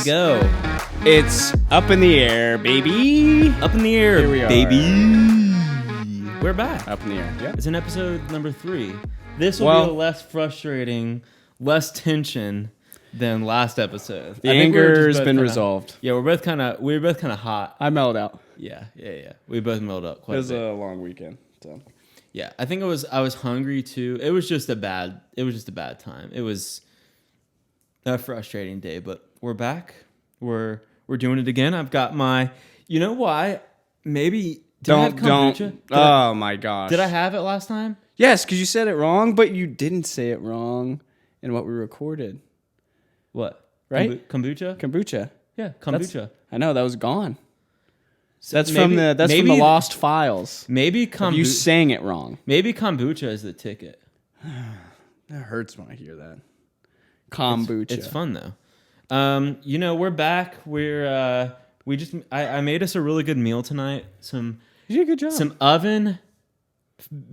go. It's up in the air, baby. Up in the air, Here we are. baby. We're back. Up in the air. Yep. It's an episode number 3. This will Well- be less frustrating, less tension than last episode. The I think we were just anger's both been kinda- resolved. Yeah, we're both kind of hot. I mellowed out. Yeah. We both mellowed up It quite a was bit. a long weekend. So Yeah, I think I was hungry too. It was just a bad time. It was a frustrating day, but we're back. We're doing it again. I've got my, you know why? Maybe I have kombucha? Oh my gosh. Did I have it last time? Yes, because you said it wrong, but you didn't say it wrong in what we recorded. What? Right? Kombucha? Kombucha. Yeah, kombucha. I know that was gone. So That's from the lost files. Maybe You sang it wrong. Maybe kombucha is the ticket. That hurts when I hear that. Kombucha. It's fun though. We're back. I made us a really good meal tonight. You did a good job. Some oven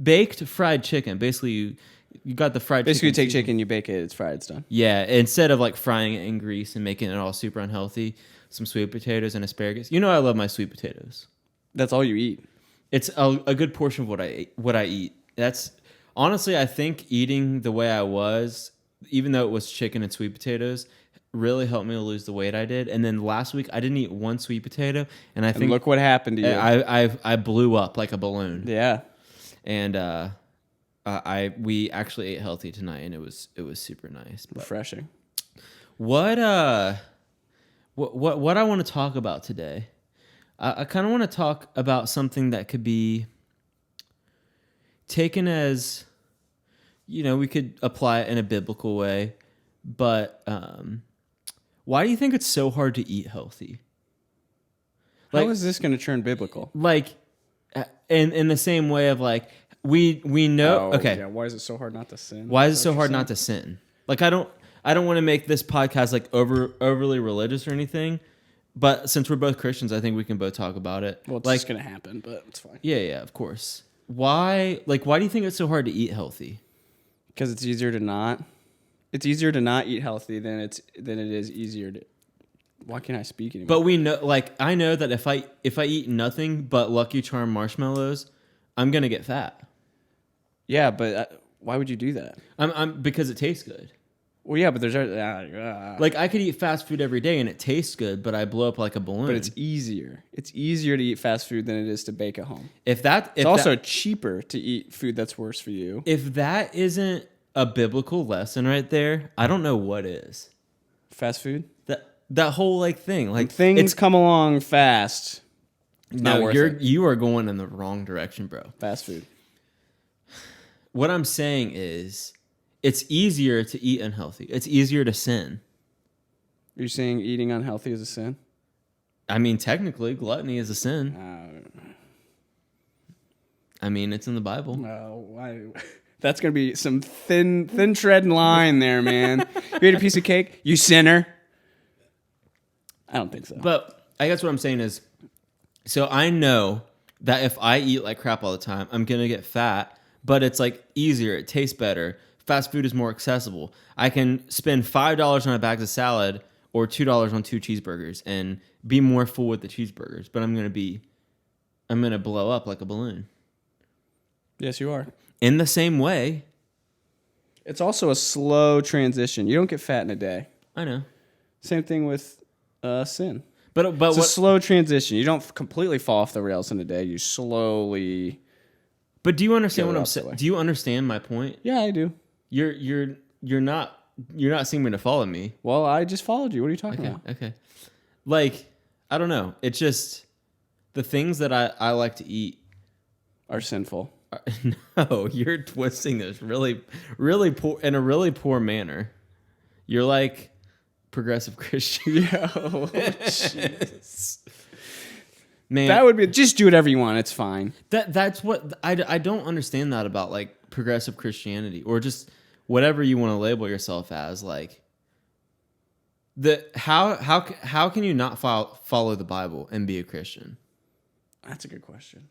baked fried chicken. Basically, you got the fried Basically, you chicken. take chicken, you bake it, it's fried, it's done. Yeah, instead of like frying it in grease and making it all super unhealthy, some sweet potatoes and asparagus. You know I love my sweet potatoes. That's all you eat. It's a good portion of what I eat. That's honestly, I think eating the way I was, even though it was chicken and sweet potatoes, really helped me to lose the weight I did. And then last week I didn't eat one sweet potato, and I think look what happened to you. I blew up like a balloon. Yeah. And we actually ate healthy tonight, and it was super nice. But Refreshing. what I want to talk about today, I kind of want to talk about something that could be taken as, we could apply it in a biblical way, but why do you think it's so hard to eat healthy? How is this going to turn biblical? Like, in the same way of like, we know. Okay. Yeah. Why is it so hard not to sin? Why is it so hard not to sin? Like, I don't want to make this podcast like overly religious or anything, but since we're both Christians, I think we can both talk about it. Well, it's like, just going to happen, but it's fine. Yeah, of course. Why do you think it's so hard to eat healthy? Because it's easier to not. It's easier to not eat healthy than it is easier to. Why can't I speak anymore? But we know, like, I know that if I eat nothing but Lucky Charm marshmallows, I'm gonna get fat. Yeah, but why would you do that? I'm because it tastes good. Well, yeah, but there's Like, I could eat fast food every day and it tastes good, but I blow up like a balloon. But it's easier. It's easier to eat fast food than it is to bake at home. It's also cheaper to eat food that's worse for you. If that isn't a biblical lesson right there, I don't know what is. Fast food? That whole like thing, like things come along fast. No, you are going in the wrong direction, bro. Fast food. What I'm saying is, it's easier to eat unhealthy. It's easier to sin. You're saying eating unhealthy is a sin? I mean, technically, gluttony is a sin. I mean, it's in the Bible. That's going to be some thin treading line there, man. You ate a piece of cake? You sinner. I don't think so. But I guess what I'm saying is, so I know that if I eat like crap all the time, I'm going to get fat, but it's like easier. It tastes better. Fast food is more accessible. I can spend $5 on a bag of salad or $2 on 2 cheeseburgers and be more full with the cheeseburgers, but I'm going to blow up like a balloon. Yes, you are. In the same way. It's also a slow transition. You don't get fat in a day. I know. Same thing with sin. But it's a slow transition. You don't completely fall off the rails in a day. You slowly. But do you understand what I'm saying? Do you understand my point? Yeah, I do. You're not seeming to follow me. Well, I just followed you. What are you talking about? Okay. Like, I don't know. It's just the things that I like to eat are sinful. No, you're twisting this really, really poor in a really poor manner. You're like progressive Christian. Oh, jeez. Man, that would be just do whatever you want. It's fine. That's what I don't understand that about like progressive Christianity or just whatever you want to label yourself as. Like how can you not follow the Bible and be a Christian? That's a good question.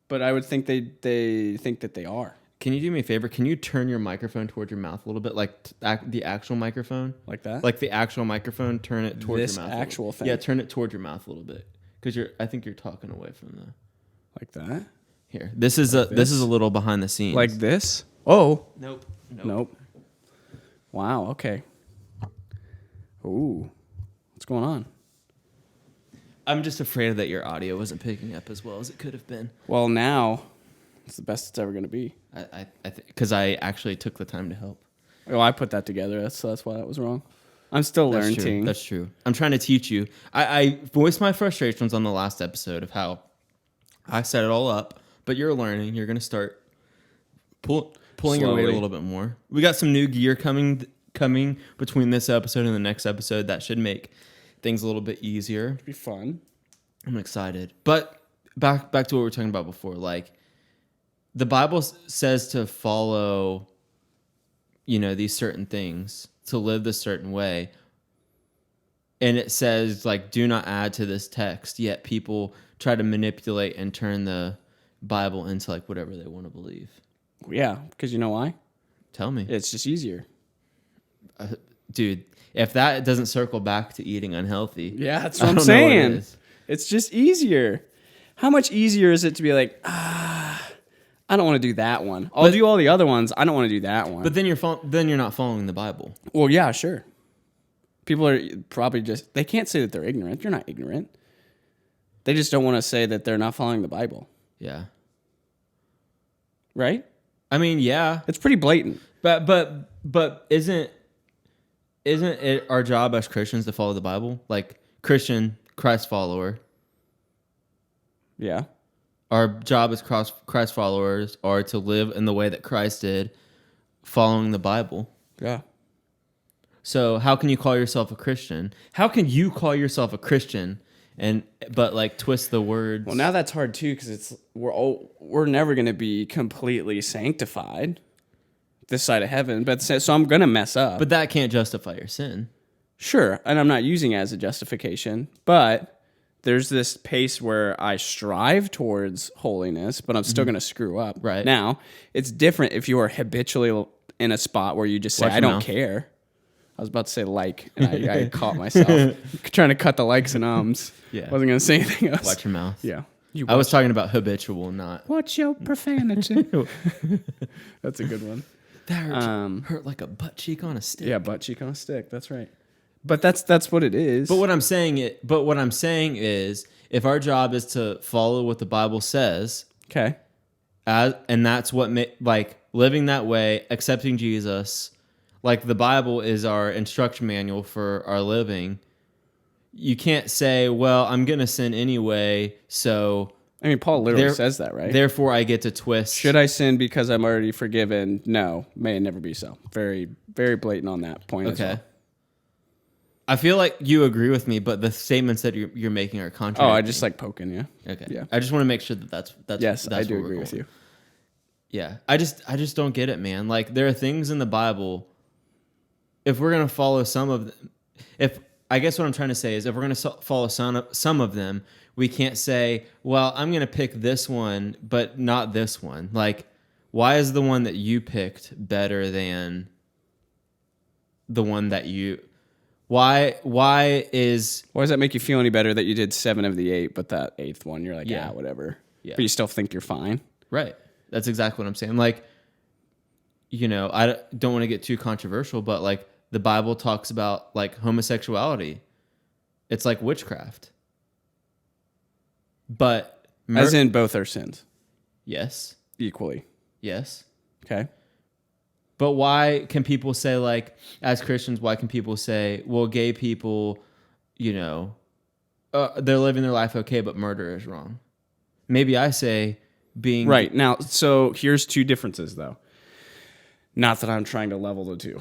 But I would think they think that they are. Can you do me a favor? Can you turn your microphone towards your mouth a little bit, like the actual microphone? Like that? Like the actual microphone, turn it towards This your mouth. actual thing? Yeah, turn it towards your mouth a little bit, because I think you're talking away from the. Like that? Here, this is a little behind the scenes. Like this? Oh. Nope. Nope. Wow, okay. Ooh. What's going on? I'm just afraid that your audio wasn't picking up as well as it could have been. Well, now it's the best it's ever going to be. Because I actually took the time to help. Oh, I put that together. That's why that was wrong. I'm still learning. That's true. I'm trying to teach you. I voiced my frustrations on the last episode of how I set it all up, but you're learning. You're going to start pulling your weight a little bit more. We got some new gear coming between this episode and the next episode that should make things a little bit easier. It'd be fun. I'm excited. But back to what we were talking about before, like the Bible says to follow, these certain things, to live this certain way. And it says, like, do not add to this text, yet people try to manipulate and turn the Bible into like whatever they want to believe. Yeah, because you know why? Tell me. It's just easier. Dude, if that doesn't circle back to eating unhealthy. Yeah, that's what I'm saying. It's just easier. How much easier is it to be like, I don't want to do that one. I'll do all the other ones. I don't want to do that one. But then you're not following the Bible. Well, yeah, sure. People are probably they can't say that they're ignorant. You're not ignorant. They just don't want to say that they're not following the Bible. Yeah. Right? I mean, yeah. It's pretty blatant. But isn't it our job as Christians to follow the Bible? Like Christian, Christ follower. Yeah. Our job as Christ followers are to live in the way that Christ did, following the Bible. Yeah. So how can you call yourself a Christian? How can you call yourself a Christian but like twist the words? Well, now that's hard too, because we're never going to be completely sanctified this side of heaven. But so I'm going to mess up. But that can't justify your sin. Sure, and I'm not using it as a justification, but there's this pace where I strive towards holiness, but I'm still going to screw up. Right. Now, it's different if you are habitually in a spot where you just say, I don't care. I was about to say and I caught myself trying to cut the likes and ums. Yeah. Wasn't going to say anything else. Watch your mouth. Yeah. I was talking about habitual, not... Watch your profanity. That's a good one. That hurt like a butt cheek on a stick. Yeah, butt cheek on a stick. That's right. But that's what it is. But what I'm saying is, if our job is to follow what the Bible says, okay, and that's what living that way, accepting Jesus, like the Bible is our instruction manual for our living. You can't say, "Well, I'm gonna sin anyway," so. I mean, Paul literally says that, right? Therefore, I get to twist. Should I sin because I'm already forgiven? No, may it never be so. Very, very blatant on that point. Okay. As well. I feel like you agree with me, but the statements that you're making are contradictory. Oh, I just like poking you. Okay. Yeah. I just want to make sure that's yes, that's I do where we're agree with going. you. Yeah, I just don't get it, man. Like there are things in the Bible. If we're gonna follow some of them, I guess what I'm trying to say is if we're gonna follow some of them, we can't say, well, I'm gonna pick this one, but not this one. Like, why is the one that you picked better than the one that you? Why does that make you feel any better that you did 7 of the 8, but that 8th one you're like, yeah, whatever. Yeah. But you still think you're fine. Right. That's exactly what I'm saying. Like, I don't want to get too controversial, but like the Bible talks about like homosexuality. It's like witchcraft. But as in both are sins. Yes. Equally. Yes. Okay. But why can people say, like, as Christians, why can people say, well, gay people, they're living their life okay, but murder is wrong? Maybe I say being... Right. Now, so here's 2 differences, though. Not that I'm trying to level the 2.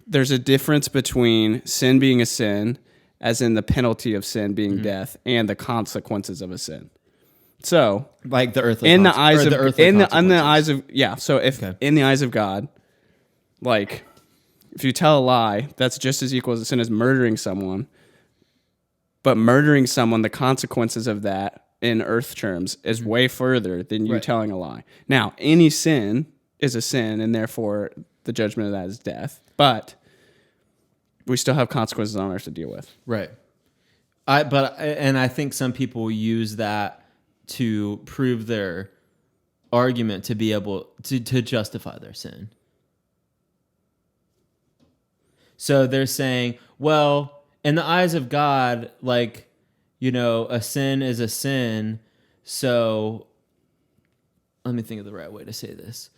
There's a difference between sin being a sin, as in the penalty of sin being death, and the consequences of a sin. So, like the earthly in the eyes of in the eyes of so if in the eyes of God, like if you tell a lie, that's just as equal as a sin as murdering someone. But murdering someone, the consequences of that in earth terms is way further than you telling a lie. Now, any sin is a sin, and therefore the judgment of that is death. But we still have consequences on earth to deal with. Right. I think some people use that to prove their argument to be able to justify their sin. So they're saying, well, in the eyes of God, like, a sin is a sin. So let me think of the right way to say this.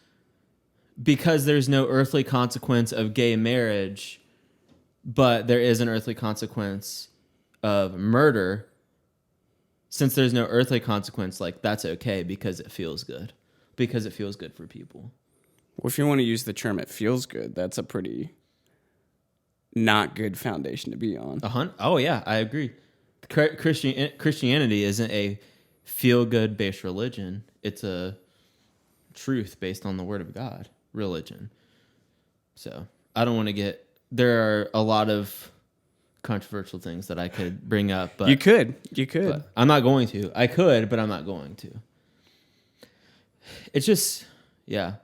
Because there's no earthly consequence of gay marriage, but there is an earthly consequence of murder. Since there's no earthly consequence, like, that's okay because it feels good. Because it feels good for people. Well, if you want to use the term "it feels good," that's a pretty not good foundation to be on. Oh yeah, I agree. Christianity isn't a feel-good based religion. It's a truth based on the Word of God religion. So I don't want to get. There are a lot of controversial things that I could bring up, but you could. But I'm not going to. I could, but I'm not going to. It's just, yeah.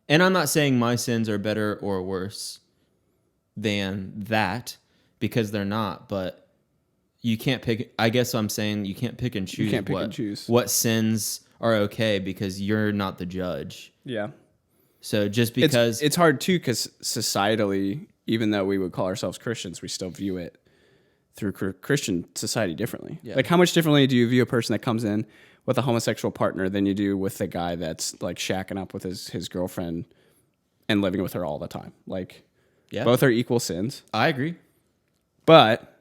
And I'm not saying my sins are better or worse than that, because they're not, but you can't pick. I guess I'm saying you can't pick and choose. You can't pick and choose what sins are okay, because you're not the judge. Yeah. So just because it's hard too, because societally, even though we would call ourselves Christians, we still view it through Christian society differently. Yeah. Like, how much differently do you view a person that comes in with a homosexual partner than you do with the guy that's like shacking up with his girlfriend and living with her all the time? Like, both are equal sins. I agree. But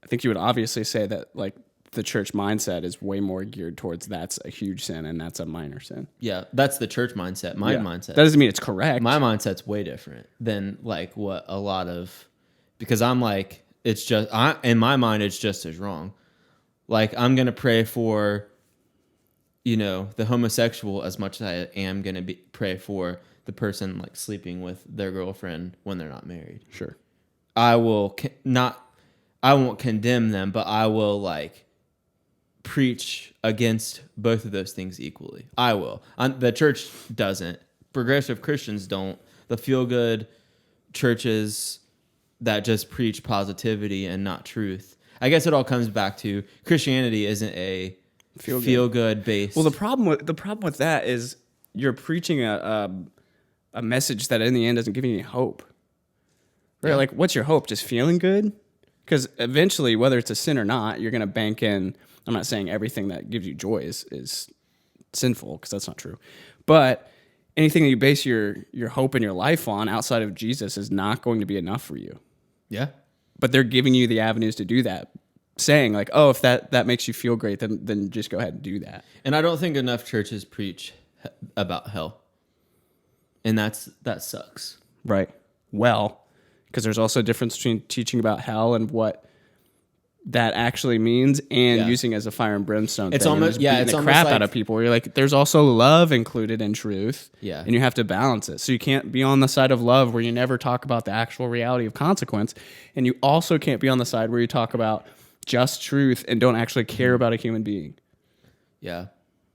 I think you would obviously say that, like, the church mindset is way more geared towards that's a huge sin and that's a minor sin. Yeah, that's the church mindset. My mindset. That doesn't mean it's correct. My mindset's way different than like what a lot of, because I'm like, it's just, in my mind, it's just as wrong. Like, I'm going to pray for, the homosexual as much as I am going to pray for the person like sleeping with their girlfriend when they're not married. Sure. I won't condemn them, but I will like preach against both of those things equally. I will. The church doesn't. Progressive Christians don't. The feel-good churches that just preach positivity and not truth. I guess it all comes back to Christianity isn't a feel-good based. Well, the problem with that is you're preaching a message that in the end doesn't give you any hope. Right? Yeah. Like, what's your hope? Just feeling good? Because eventually, whether it's a sin or not, you're going to bank in. I'm not saying everything that gives you joy is sinful, because that's not true. But anything that you base your hope in your life on outside of Jesus is not going to be enough for you. Yeah. But they're giving you the avenues to do that, saying like, oh, if that makes you feel great, then just go ahead and do that. And I don't think enough churches preach about hell. And that sucks. Right. Well, because there's also a difference between teaching about hell and what that actually means and using as a fire and brimstone. It's thing almost and beating the crap out of people. Where you're like, there's also love included in truth. Yeah. And you have to balance it. So you can't be on the side of love where you never talk about the actual reality of consequence. And you also can't be on the side where you talk about just truth and don't actually care about a human being. Yeah.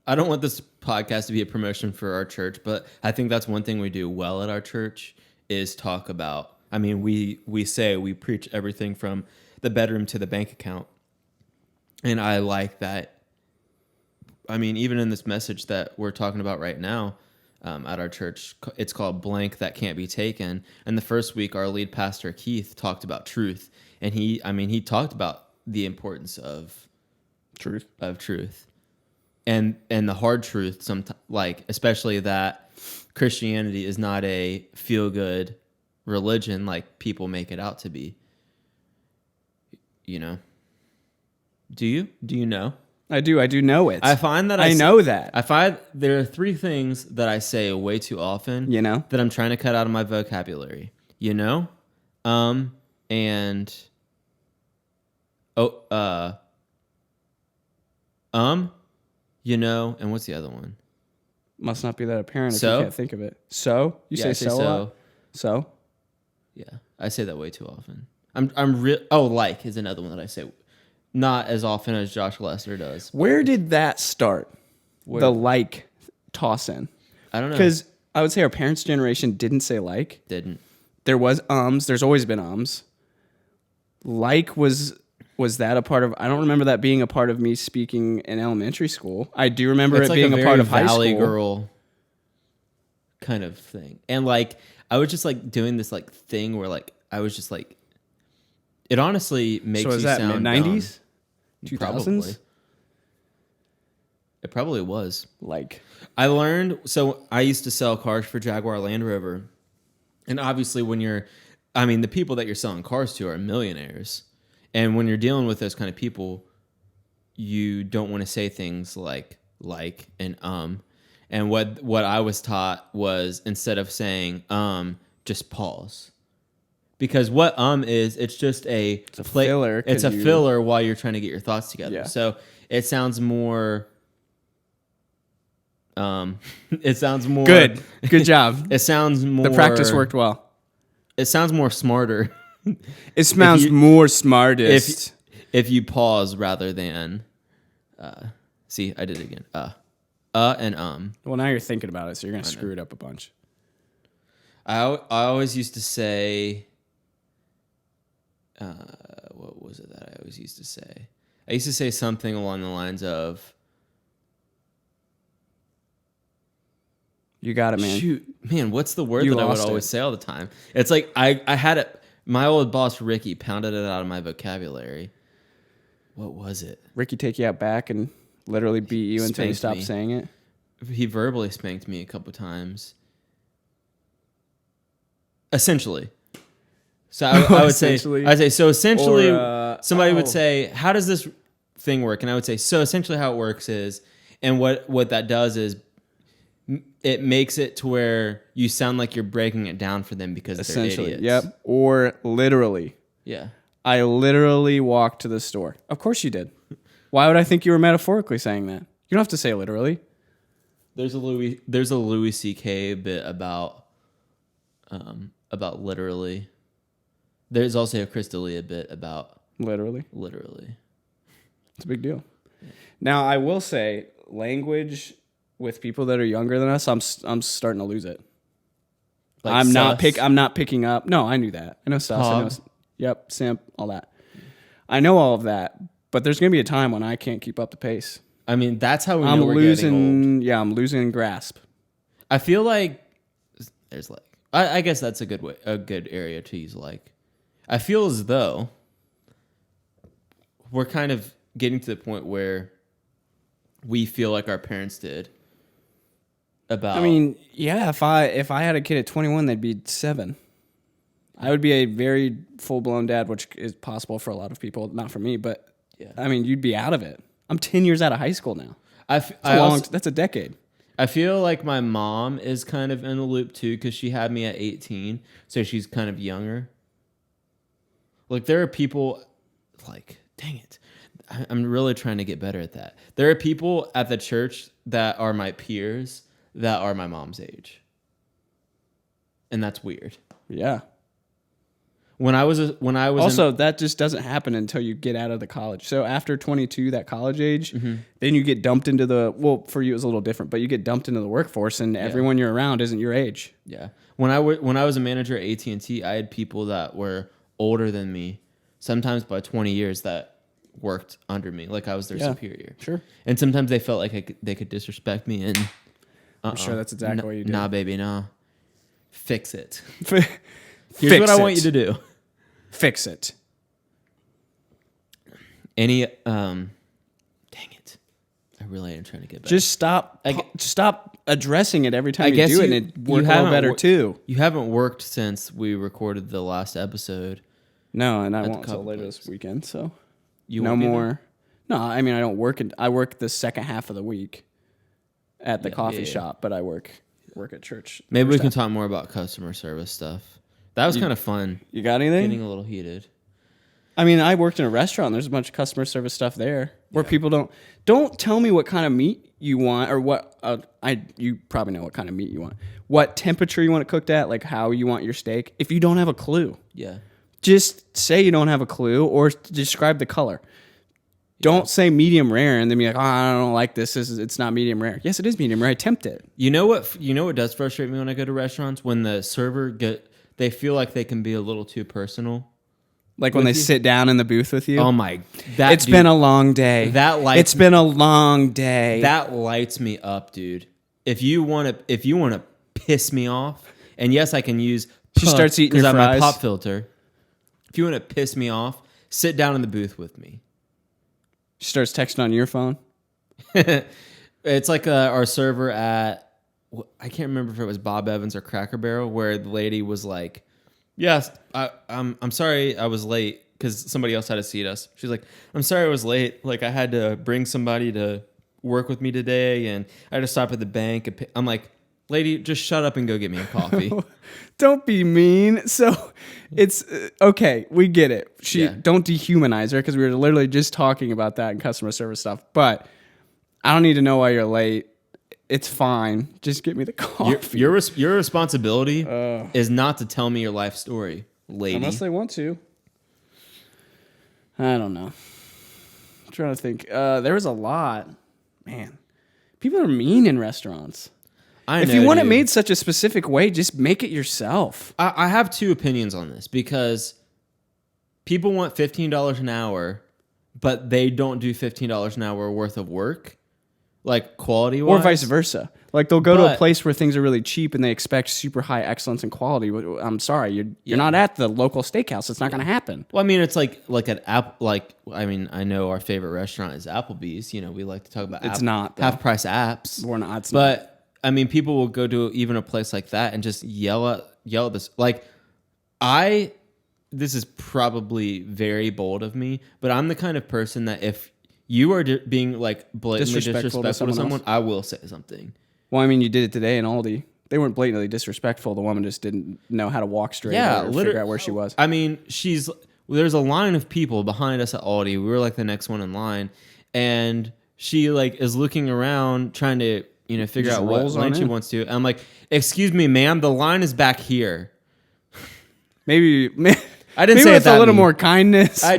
I don't want this podcast to be a promotion for our church, but I think that's one thing we do well at our church is talk about, I mean, we say we preach everything from the bedroom to the bank account. And I like that. I mean, even in this message that we're talking about right now at our church, it's called Blank That Can't Be Taken. And the first week, our lead pastor, Keith, talked about truth. And he talked about the importance of truth. And the hard truth, like especially that Christianity is not a feel-good religion like people make it out to be. Do you know? I do know it. I find that I know that. I find there are three things that I say way too often. That I'm trying to cut out of my vocabulary. And and what's the other one? Must not be that apparent if So? you can't think of it. So? You say so? A lot? So? Yeah, I say that way too often. Like is another one that I say not as often as Josh Lester does. Where did that start? The like toss in. I don't know. Because I would say our parents' generation didn't say like. Didn't. There was ums. There's always been ums. Like was that a part of? I don't remember that being a part of me speaking in elementary school. I do remember It's it like being a part of high Valley school. Girl kind of thing. And like I was just like doing this like thing where like I was just like it honestly makes So you is that sound mid-90s? dumb. 2000s? Probably. It probably was. Like I learned, so I used to sell cars for Jaguar Land Rover. And obviously the people that you're selling cars to are millionaires. And when you're dealing with those kind of people, you don't want to say things like and And what I was taught was instead of saying just pause. Because what is, it's just it's a filler. It's a filler while you're trying to get your thoughts together. Yeah. So it sounds more it sounds more good job. It sounds more The practice worked well. It sounds more smarter. It sounds more smartest. If you pause rather than see, I did it again. And Well, now you're thinking about it, so you're gonna screw it up a bunch. I always used to say what was it that I always used to say? I used to say something along the lines of You got it, man. shoot, man, what's the word You that I would lost always it. say all the time? It's like I had it. My old boss Ricky pounded it out of my vocabulary. What was it? Ricky take you out back and literally beat you until you Spanked stop me. saying it. He verbally spanked me a couple times. Essentially. So I would say, so essentially, Or, somebody would say, how does this thing work? And I would say, so essentially how it works is, and what that does is, it makes it to where you sound like you're breaking it down for them because they're Essentially, idiots. yep. Or literally. Yeah. I literally walked to the store. Of course you did. Why would I think you were metaphorically saying that? You don't have to say literally. There's a Louis C.K. bit about literally. There's also a Chris D'Elia bit about Literally. It's a big deal. Yeah. Now, I will say language with people that are younger than us, I'm starting to lose it. Like I'm sus? not picking up. No, I knew that. I know sus. I know, Hog. yep, simp, all that. I know all of that, but there's going to be a time when I can't keep up the pace. I mean, that's how we I'm know we're getting old. losing. Yeah, I'm losing grasp. I feel like there's like I guess that's a good area to use like. I feel as though we're kind of getting to the point where we feel like our parents did. About I mean, yeah, if I had a kid at 21, they'd be 7. I would be a very full-blown dad, which is possible for a lot of people, not for me, but yeah. I mean, you'd be out of it. I'm 10 years out of high school now. That's a decade. I feel like my mom is kind of in the loop too because she had me at 18, so she's kind of younger. Like there are people, like dang it, I'm really trying to get better at that. There are people at the church that are my peers that are my mom's age, and that's weird. Yeah. When I was also that just doesn't happen until you get out of the college. So after 22, that college age, then you get dumped into for you it was a little different, but you get dumped into the workforce, and everyone you're around isn't your age. Yeah. When I was a manager at AT&T, I had people that were older than me, sometimes by 20 years, that worked under me, like I was their superior. Sure. And sometimes they felt like they could disrespect me, and I'm sure that's exactly what you did. Nah, baby, nah. Fix it. Here's Here's what I want you to do. Fix it. Dang it. I really am trying to get better. Just stop addressing it every time you do it, and it work a little better too. You haven't worked since we recorded the last episode. No, and I won't couple until later places. this weekend, so You no won't be more. there? No, I mean I don't work. I work the second half of the week at the coffee shop, but I work at church. Maybe we can talk more about customer service stuff. That was kind of fun. You got anything? Getting a little heated. I mean, I worked in a restaurant. There's a bunch of customer service stuff there where people don't tell me what kind of meat you want or what you probably know what kind of meat you want. What temperature you want it cooked at, like how you want your steak. If you don't have a clue, Yeah. just say you don't have a clue or describe the color. Don't say medium rare and then be like, oh, I don't like this. It's not medium rare. Yes, it is medium rare. I tempt it. You know what? You know what does frustrate me when I go to restaurants? When the server they feel like they can be a little too personal. Like when they sit down in the booth with you. Oh my! It's been a long day. It's been a long day. That lights me up, dude. If you want to piss me off, and yes, I can use. She starts eating your because I have fries. my pop filter. If you want to piss me off, sit down in the booth with me. She starts texting on your phone. It's like our server at, I can't remember if it was Bob Evans or Cracker Barrel, where the lady was like, "Yes, I'm sorry I was late because somebody else had to seat us." She's like, "I'm sorry I was late. Like I had to bring somebody to work with me today, and I had to stop at the bank." And I'm like, "Lady, just shut up and go get me a coffee." Don't be mean. So it's okay. We get it. Don't dehumanize her because we were literally just talking about that in customer service stuff. But I don't need to know why you're late. It's fine. Just get me the coffee. Your responsibility is not to tell me your life story, lady. Unless they want to. I don't know. I'm trying to think. There was a lot. Man, people are mean in restaurants. If you want it made such a specific way, just make it yourself. I have two opinions on this because people want $15 an hour, but they don't do $15 an hour worth of work, like quality-wise. Or vice versa. Like they'll go to a place where things are really cheap and they expect super high excellence and quality. I'm sorry, you're not at the local steakhouse. It's not going to happen. Well, I mean, it's like an app. I know our favorite restaurant is Applebee's. You know, we like to talk about it's not half-price apps. We're not. It's but not. I mean, people will go to even a place like that and just yell at this. Like, this is probably very bold of me, but I'm the kind of person that if you are being like blatantly disrespectful to someone, I will say something. Well, I mean, you did it today in Aldi. They weren't blatantly disrespectful. The woman just didn't know how to walk straight or figure out where she was. I mean, there's a line of people behind us at Aldi. We were like the next one in line, and she like is looking around trying to figure out what line she wants to. And I'm like, "Excuse me, ma'am, the line is back here." Maybe I didn't say with a little more kindness. I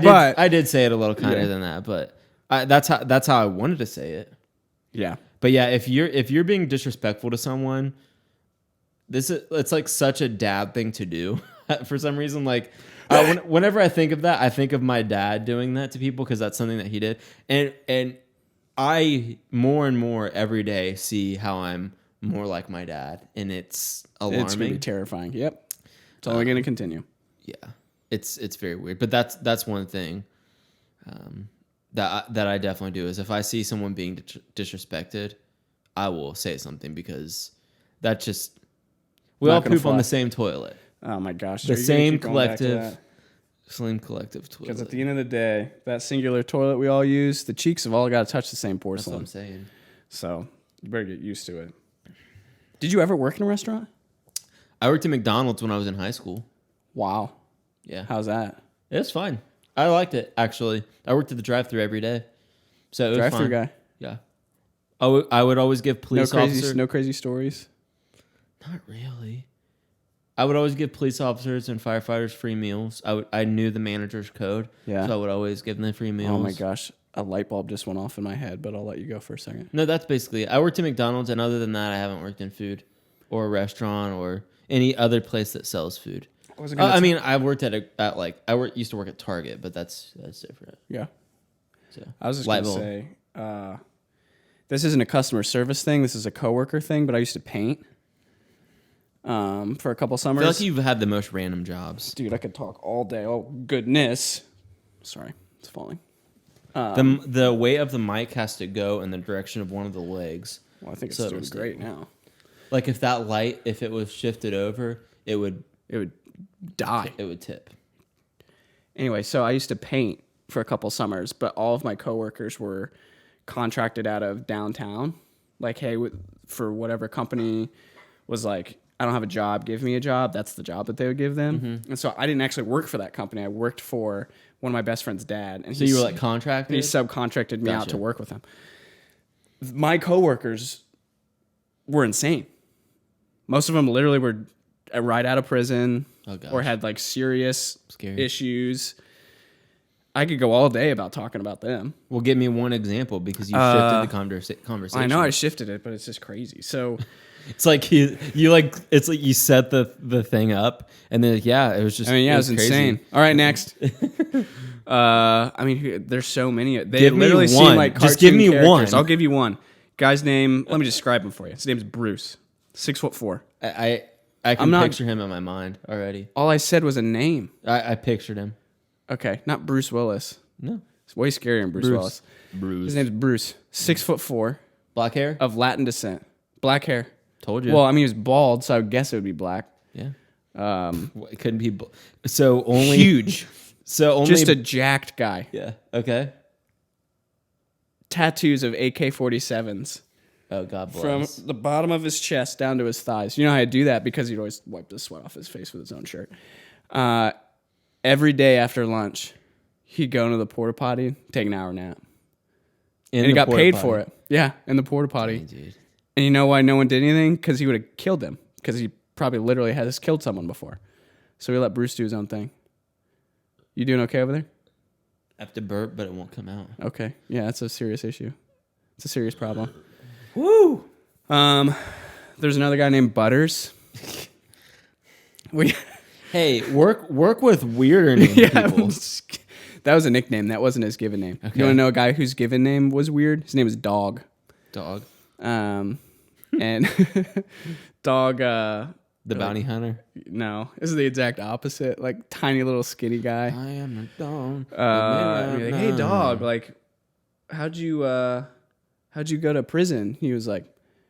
did say it a little kinder than that, but that's how I wanted to say it. Yeah. But yeah, if you're being disrespectful to someone, it's like such a dad thing to do. For some reason, like whenever I think of that, I think of my dad doing that to people because that's something that he did, and I more and more every day see how I'm more like my dad, and it's alarming. It's really terrifying. Yep, it's only going to continue. Yeah, it's very weird, but that's one thing that I definitely do is if I see someone being disrespected, I will say something because that just we all poop on the same toilet. Oh my gosh, the same collective toilet. Because at the end of the day, that singular toilet we all use, the cheeks have all got to touch the same porcelain. That's what I'm saying. So you better get used to it. Did you ever work in a restaurant? I worked at McDonald's when I was in high school. Wow. Yeah. How's that? It's fine. I liked it, actually. I worked at the drive-thru every day. So it was drive-thru fun. guy? Yeah. I would always give police officers... No crazy stories? Not really. I would always give police officers and firefighters free meals. I knew the manager's code, so I would always give them free meals. Oh my gosh, a light bulb just went off in my head, but I'll let you go for a second. No, that's basically it. I worked at McDonald's, and other than that, I haven't worked in food or a restaurant or any other place that sells food. I worked used to work at Target, but that's different. Yeah. So I was just going to say, this isn't a customer service thing. This is a coworker thing, but I used to paint. For a couple summers. I feel like you've had the most random jobs. Dude, I could talk all day. Oh, goodness. Sorry, it's falling. The weight of the mic has to go in the direction of one of the legs. Well, I think it's doing great now. Like if that light, if it was shifted over, it would die. It would tip. Anyway, so I used to paint for a couple summers, but all of my coworkers were contracted out of downtown. Like, hey, for whatever company was like, I don't have a job, give me a job. That's the job that they would give them. Mm-hmm. And so I didn't actually work for that company. I worked for one of my best friend's dad. And so you were like contracted? He subcontracted me out to work with him. My coworkers were insane. Most of them literally were right out of prison or had like serious issues. I could go all day about talking about them. Well, give me one example because you shifted the conversation. I know I shifted it, but it's just crazy. So it's like you like it's like you set the thing up, and then yeah, it was just. I mean, yeah, it was crazy. insane. All right, next. I mean, there's so many. They Give me literally one. seem like cartoon Just give me characters. one. I'll give you one. Guy's name. Let me describe him for you. His name's Bruce. 6'4". I can picture him in my mind already. All I said was a name. I pictured him. Okay, not Bruce Willis. No, It's way scarier than Bruce Willis. Bruce. His name's Bruce. 6'4", Black hair. of Latin descent. Black hair. Told you. Well, I mean, he was bald, so I would guess it would be black. Yeah. It couldn't be. So only Huge. So only Just a jacked guy. Yeah. Okay. Tattoos of AK-47s. Oh, God From bless. the bottom of his chest down to his thighs. You know how he'd do that? Because he'd always wipe the sweat off his face with his own shirt. Every day after lunch, he'd go into the porta potty, take an hour nap. And he got paid for it. Yeah, in the porta potty. Dang, dude. And you know why no one did anything? Because he would have killed him. Because he probably literally has killed someone before. So we let Bruce do his own thing. You doing okay over there? I have to burp, but it won't come out. Okay. Yeah, that's a serious issue. It's a serious problem. Woo! There's another guy named Butters. Hey, work with weirder named people. That was a nickname. That wasn't his given name. Okay. You want to know a guy whose given name was weird? His name was Dog. Dog. And Dog. The bounty hunter. No, this is the exact opposite. Like tiny little skinny guy. I am a dog. Like, hey Dog, like, how'd you go to prison? He was like,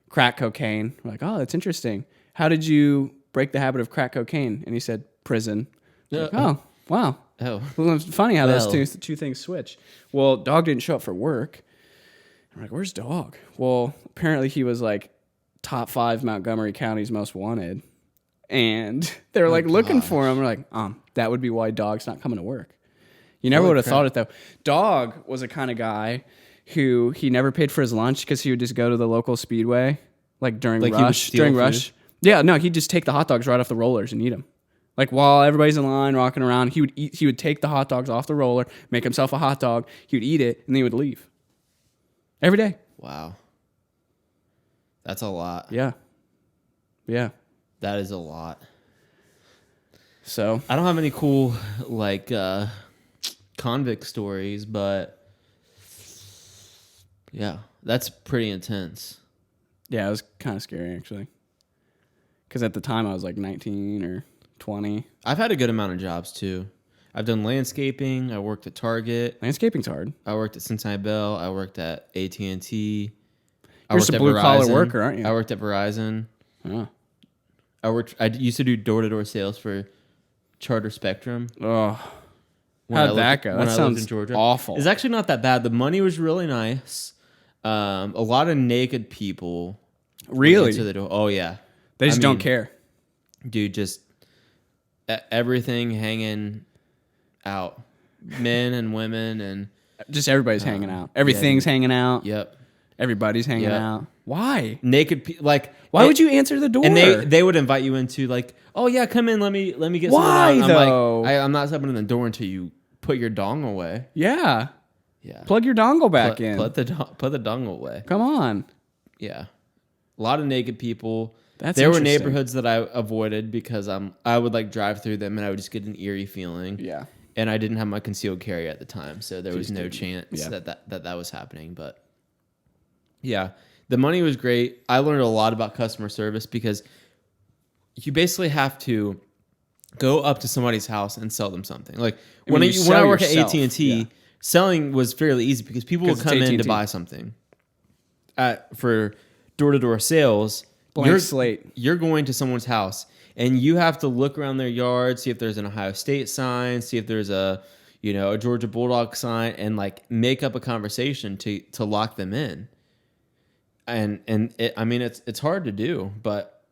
crack cocaine. We're like, oh, that's interesting. How did you break the habit of crack cocaine? And he said, prison. Like, oh, wow. Oh. Well, it's funny how Well. those two things switch. Well, Dog didn't show up for work. I'm like, where's Dog? Well, apparently he was like top 5 Montgomery County's most wanted. And they were like looking for him. We're like, that would be why Dog's not coming to work. You never would have thought it though. Dog was a kind of guy who he never paid for his lunch because he would just go to the local speedway, like during Like he would rush. steal During food? rush. Yeah, no, he'd just take the hot dogs right off the rollers and eat them. Like while everybody's in line rocking around, he would take the hot dogs off the roller, make himself a hot dog, he would eat it, and then he would leave. Every day. Wow. That's a lot. Yeah. Yeah. That is a lot. So I don't have any cool like convict stories, but yeah, that's pretty intense. yeah, it was kind of scary actually. Because at the time I was like 19 or 20. I've had a good amount of jobs too. I've done landscaping. I worked at Target. Landscaping's hard. I worked at Cincinnati Bell. I worked at AT&T. You're just a blue-collar worker, aren't you? I worked at Verizon. Oh. I used to do door-to-door sales for Charter Spectrum. Oh. when I How'd that lived- go? when That I lived sounds in Georgia. awful. It's actually not that bad. The money was really nice. A lot of naked people. Really? To the door. Oh yeah. They just I don't mean, care. Dude, just everything hanging out. Men and women and Just everybody's hanging out. Everything's hanging out. yep. Everybody's hanging Yep. out. Why? Naked people like Why would you answer the door? And they would invite you into like, oh yeah, come in, let me get Why, something out. though? I'm like, I'm not opening the door until you put your dong away. Yeah. Yeah. Plug your dongle back in. Put the dongle away. Come on. Yeah. A lot of naked people. That's there were interesting. neighborhoods that I avoided because I would like drive through them and I would just get an eerie feeling. Yeah. And I didn't have my concealed carry at the time, so there was no didn't. chance Yeah. that was happening. But yeah, the money was great. I learned a lot about customer service because you basically have to go up to somebody's house and sell them something. Like when I work at AT&T, yeah. selling was fairly easy because people would 'Cause it's come in to AT&T. buy something. For door-to-door sales, Blank slate. you're going to someone's house and you have to look around their yard, see if there's an Ohio State sign, see if there's a Georgia Bulldog sign, and like make up a conversation to lock them in. And it's hard to do, but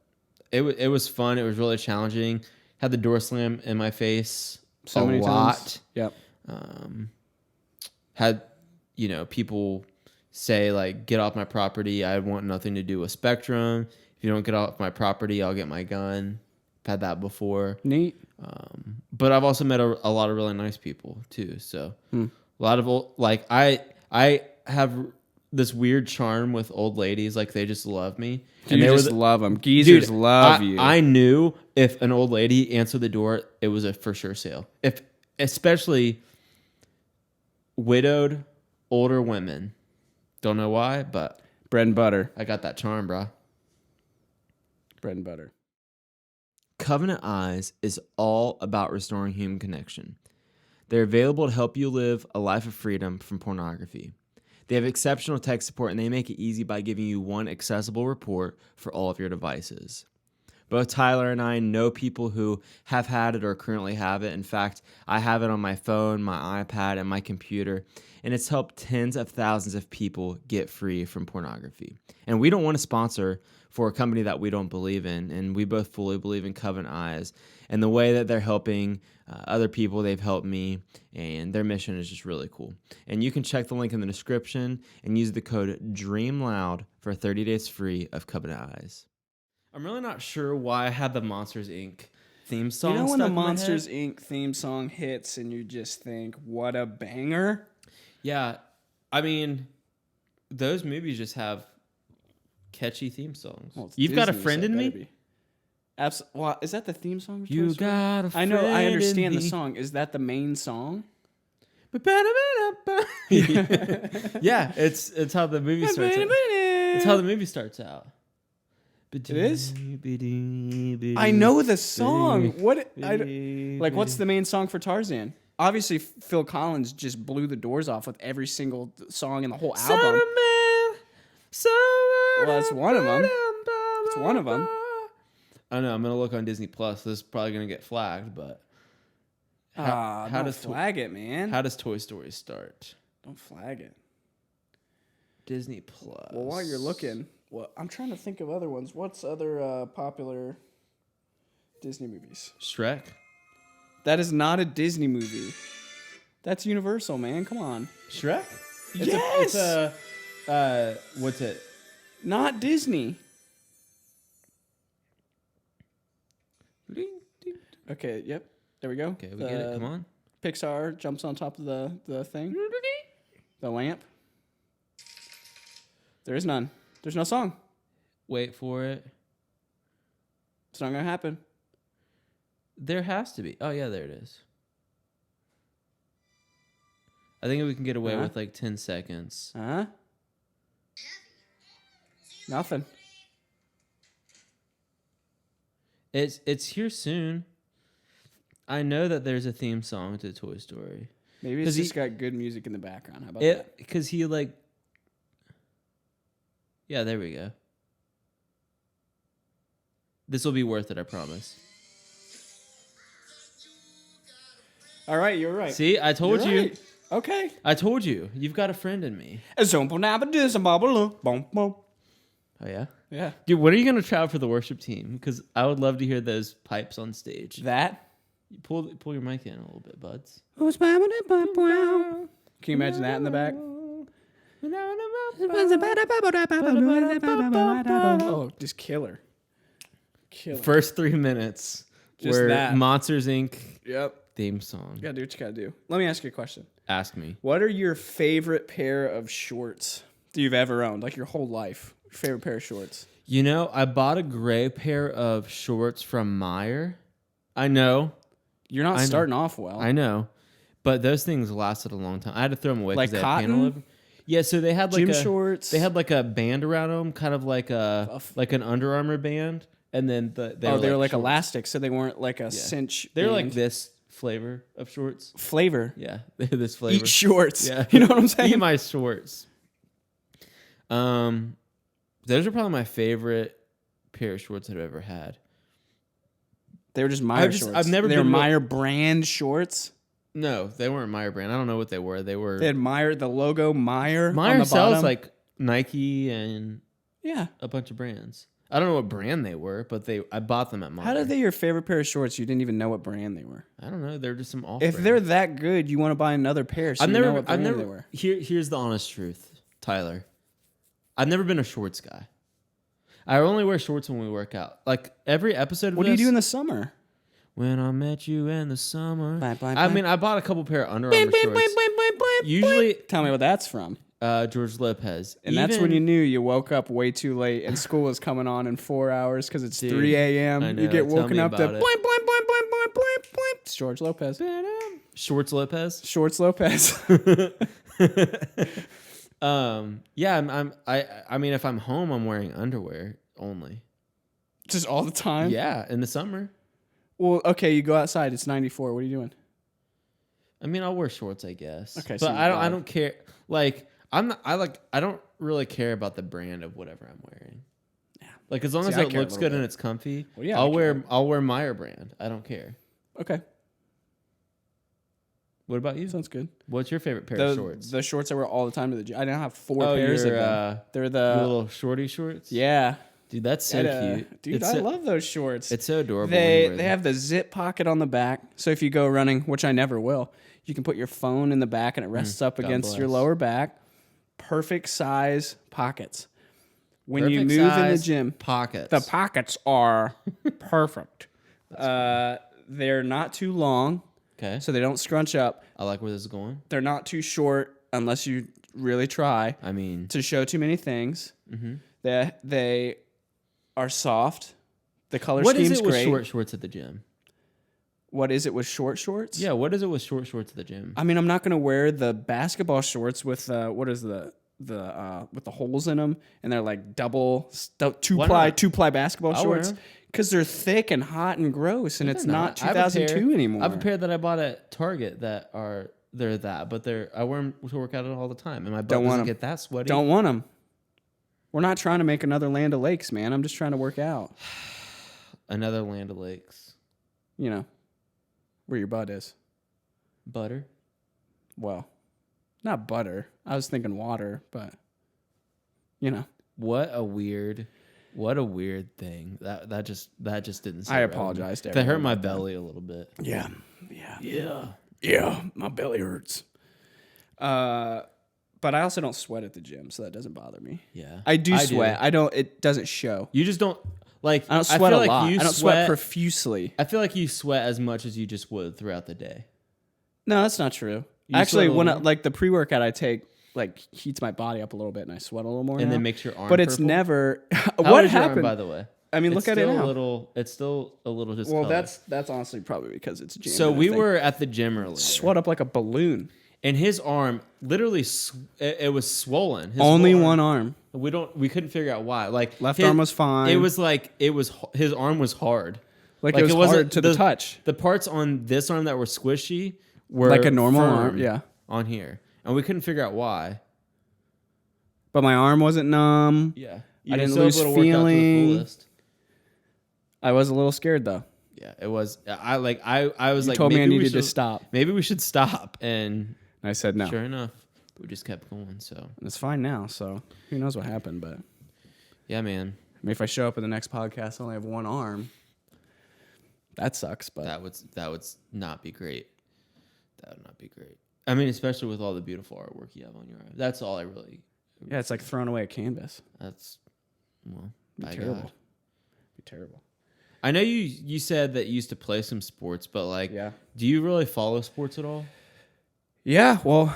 it was fun. It was really challenging. Had the door slam in my face So many lot. times. Yep. Had people say like, get off my property. I want nothing to do with Spectrum. If you don't get off my property, I'll get my gun. had that before. Neat. But I've also met a lot of really nice people too. So a lot of I have this weird charm with old ladies. Like they just love me. And they just love them. Geezers love you. I knew if an old lady answered the door, it was a for sure sale. If especially widowed older women. Don't know why, but bread and butter. I got that charm, bro. Bread and butter. Covenant Eyes is all about restoring human connection. They're available to help you live a life of freedom from pornography. They have exceptional tech support, and they make it easy by giving you one accessible report for all of your devices. Both Tyler and I know people who have had it or currently have it. In fact, I have it on my phone, my iPad, and my computer, and it's helped tens of thousands of people get free from pornography. And we don't want to sponsor for a company that we don't believe in, and we both fully believe in Covenant Eyes. And the way that they're helping other people, they've helped me, and their mission is just really cool. And you can check the link in the description and use the code DREAMLOUD for 30 days free of Covenant Eyes. I'm really not sure why I had the Monsters, Inc. theme song. You know when stuck the in my Monsters head? Inc. theme song hits and you just think, what a banger? Yeah, I mean, those movies just have catchy theme songs. Well, it's You've got a Disney, friend so it in better me? be. Well, is that the theme song? of You Toy Story? got a friend. I know. I in understand the me. song. Is that the main song? Yeah, it's how the movie starts. It's how the movie starts out. It is? I I know the song. What's the main song for Tarzan? Obviously, Phil Collins just blew the doors off with every single song in the whole album. Well, that's one of them. It's one of them. I know. I'm gonna look on Disney Plus. This is probably gonna get flagged, but how Don't does flag it, man. how does Toy Story start? Don't flag it. Disney Plus. Well, while you're looking, I'm trying to think of other ones. What's other popular Disney movies? Shrek. That is not a Disney movie. That's Universal, man. Come on. Shrek. Yes! What's it? Not Disney. Okay, yep. There we go. Okay, we get it. Come on. Pixar jumps on top of the thing. The lamp. There is none. There's no song. Wait for it. It's not going to happen. There has to be. Oh yeah, there it is. I think we can get away with like 10 seconds. Huh? Nothing. It's here soon. I know that there's a theme song to Toy Story. Maybe it's just got good music in the background. How about It that? because he like. Yeah, there we go. This will be worth it, I promise. All right, you're right. See, I told You're you. right. Okay. I told you. You've got a friend in me. Oh yeah. Yeah. Dude, when are you gonna travel for the worship team? Because I would love to hear those pipes on stage. That. You pull your mic in a little bit, buds. Can you imagine that in the back? Oh, just killer. Killer. First 3 minutes. Just were that. Monsters Inc. Yep. theme song. You gotta do what you gotta do. Let me ask you a question. Ask me. What are your favorite pair of shorts that you've ever owned? Like your whole life. Your favorite pair of shorts? You know, I bought a gray pair of shorts from Meyer. I know. You're not starting off well. I know. But those things lasted a long time. I had to throw them away Like because they had cotton? panel over. Yeah, so they had like Gym shorts? They had like a band around them, kind of like like an Under Armour band, and then they were like shorts. elastic, so they weren't like a cinch. They were like band. this flavor of shorts. Flavor. Yeah, they had this flavor. Eat shorts. Yeah, You know what I'm saying? Eat my shorts. Those are probably my favorite pair of shorts that I've ever had. They were just Meyer shorts. I've never They were been Meyer brand shorts. No, they weren't Meyer brand. I don't know what they were. They were. They had Meyer, the logo Meyer. Meyer on the sells bottom. like Nike and yeah. a bunch of brands. I don't know what brand they were, but I bought them at Meyer. How did they your favorite pair of shorts? You didn't even know what brand they were. I don't know. They're just some off. If they're that good, you want to buy another pair. So you know what brand they were. Here's the honest truth, Tyler. I've never been a shorts guy. I only wear shorts when we work out. Like every episode of What do you do in the summer? When I met you in the summer. Bye, bye, I bye. mean, I bought a couple pair of Under Armour shorts. Usually, Tell me what that's from. George Lopez. And that's when you knew you woke up way too late and school was coming on in 4 hours because it's 3 a.m. I know, You get tell woken me up to about it. boing, boing, boing, boing, boing, boing, boing. It's George Lopez. Shorts Lopez. Shorts Lopez. Yeah, I mean, if I'm home, I'm wearing underwear only. Just all the time? Yeah, in the summer. Well, okay, you go outside. It's 94. What are you doing? I mean, I'll wear shorts, I guess. Okay, so but you're I glad. don't care. Like, I don't really care about the brand of whatever I'm wearing. Yeah. Like, as long See, as I it care a looks little good bit. and it's comfy, Well, yeah, I'll wear Meyer brand. I don't care. Okay, What about you? sounds good. What's your favorite pair of shorts? The shorts I wear all the time to the gym. I don't have 4 pairs of them. They're your the little shorty shorts. yeah, Dude, that's so cute. dude. It's I so, love those shorts. It's so adorable. when you wear They them. have the zip pocket on the back, so if you go running, which I never will, you can put your phone in the back and it rests up God against your bless. lower back. Perfect size pockets. When you Perfect move in the size gym, pockets. the pockets are perfect. They're not too long, Okay. so they don't scrunch up. I like where this is going. They're not too short unless you really try I mean, to show too many things. mhm. They are soft. The color What is scheme's it with great. short shorts at the gym? What is it with short shorts? Yeah, what is it with short shorts at the gym? I mean, I'm not going to wear the basketball shorts with what is the with the holes in them, and they're like two Why ply not? basketball I'll wear shorts 'em. because they're thick and hot and gross, and it's They're not I have a pair- 2002 anymore. I have a pair that I bought at Target that are but I wear them to work out all the time, and my butt Don't want doesn't 'em. get that sweaty. Don't want them. We're not trying to make another Land O'Lakes, man. I'm just trying to work out. Another Land O'Lakes. You know, where your butt is. Butter. Well, not butter. I was thinking water, but you know. What a weird thing. That just didn't. Sit I right with me. apologize to That hurt everyone my about that. belly a little bit. Yeah. Yeah. My belly hurts. But I also don't sweat at the gym, so that doesn't bother me. Yeah. I do sweat. I don't. It doesn't show. You just don't like. I don't sweat feel a like lot. You I don't sweat profusely. I feel like you sweat as much as you just would throughout the day. No, that's not true. You Actually, sweat a when little more? like the pre-workout I take, like heats my body up a little bit, and I sweat a little more. And now. then makes your arm. But it's purple? never. How What is your arm, happened? by the way? I mean, look at it now. It's still a little just. Well, that's honestly probably because it's jammed. So in, I we think. were at the gym earlier, sweat up like a balloon. and his arm literally it was swollen. His Only whole one arm. We couldn't figure out why. Like Left arm was fine. It was like his arm was hard. Like it was wasn't- hard to the touch. The parts on this arm that were squishy were Like a normal firm arm, yeah. on here, and we couldn't figure out why. But my arm wasn't numb. Yeah, I didn't lose feeling. I was a little scared though. Yeah, it was. I was You like, told me I maybe we needed to should- stop. Maybe we should stop, and And I said no. sure enough, we just kept going. So And it's fine now. So who knows what happened? But yeah, man, I mean, if I show up in the next podcast, I only have one arm. That sucks. But that would not be great. That would not be great. I mean, especially with all the beautiful artwork you have on your arm. That's all I really. yeah, it's like throwing away a canvas. That's well, Be by terrible. God. Be terrible. I know you said that you used to play some sports, but like, Yeah. do you really follow sports at all? Yeah. Well,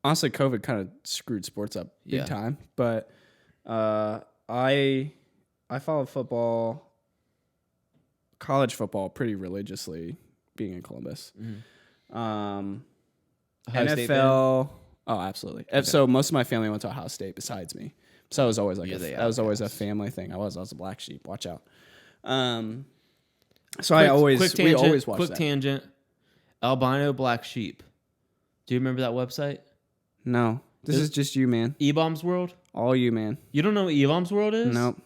honestly, COVID kind of screwed sports up big Yeah. time. But I follow football, college football, pretty religiously, being in Columbus. Ohio State NFL. Oh, absolutely. So most of my family went to Ohio State besides me. So it was always like You're the that was always a outcast. family thing. I was a black sheep. Watch out. So we always watched quick that. tangent. Albino black sheep. Do you remember that website? No, this is just you, man. E-Bombs World? All you, man. You don't know what E-Bombs World is? Nope.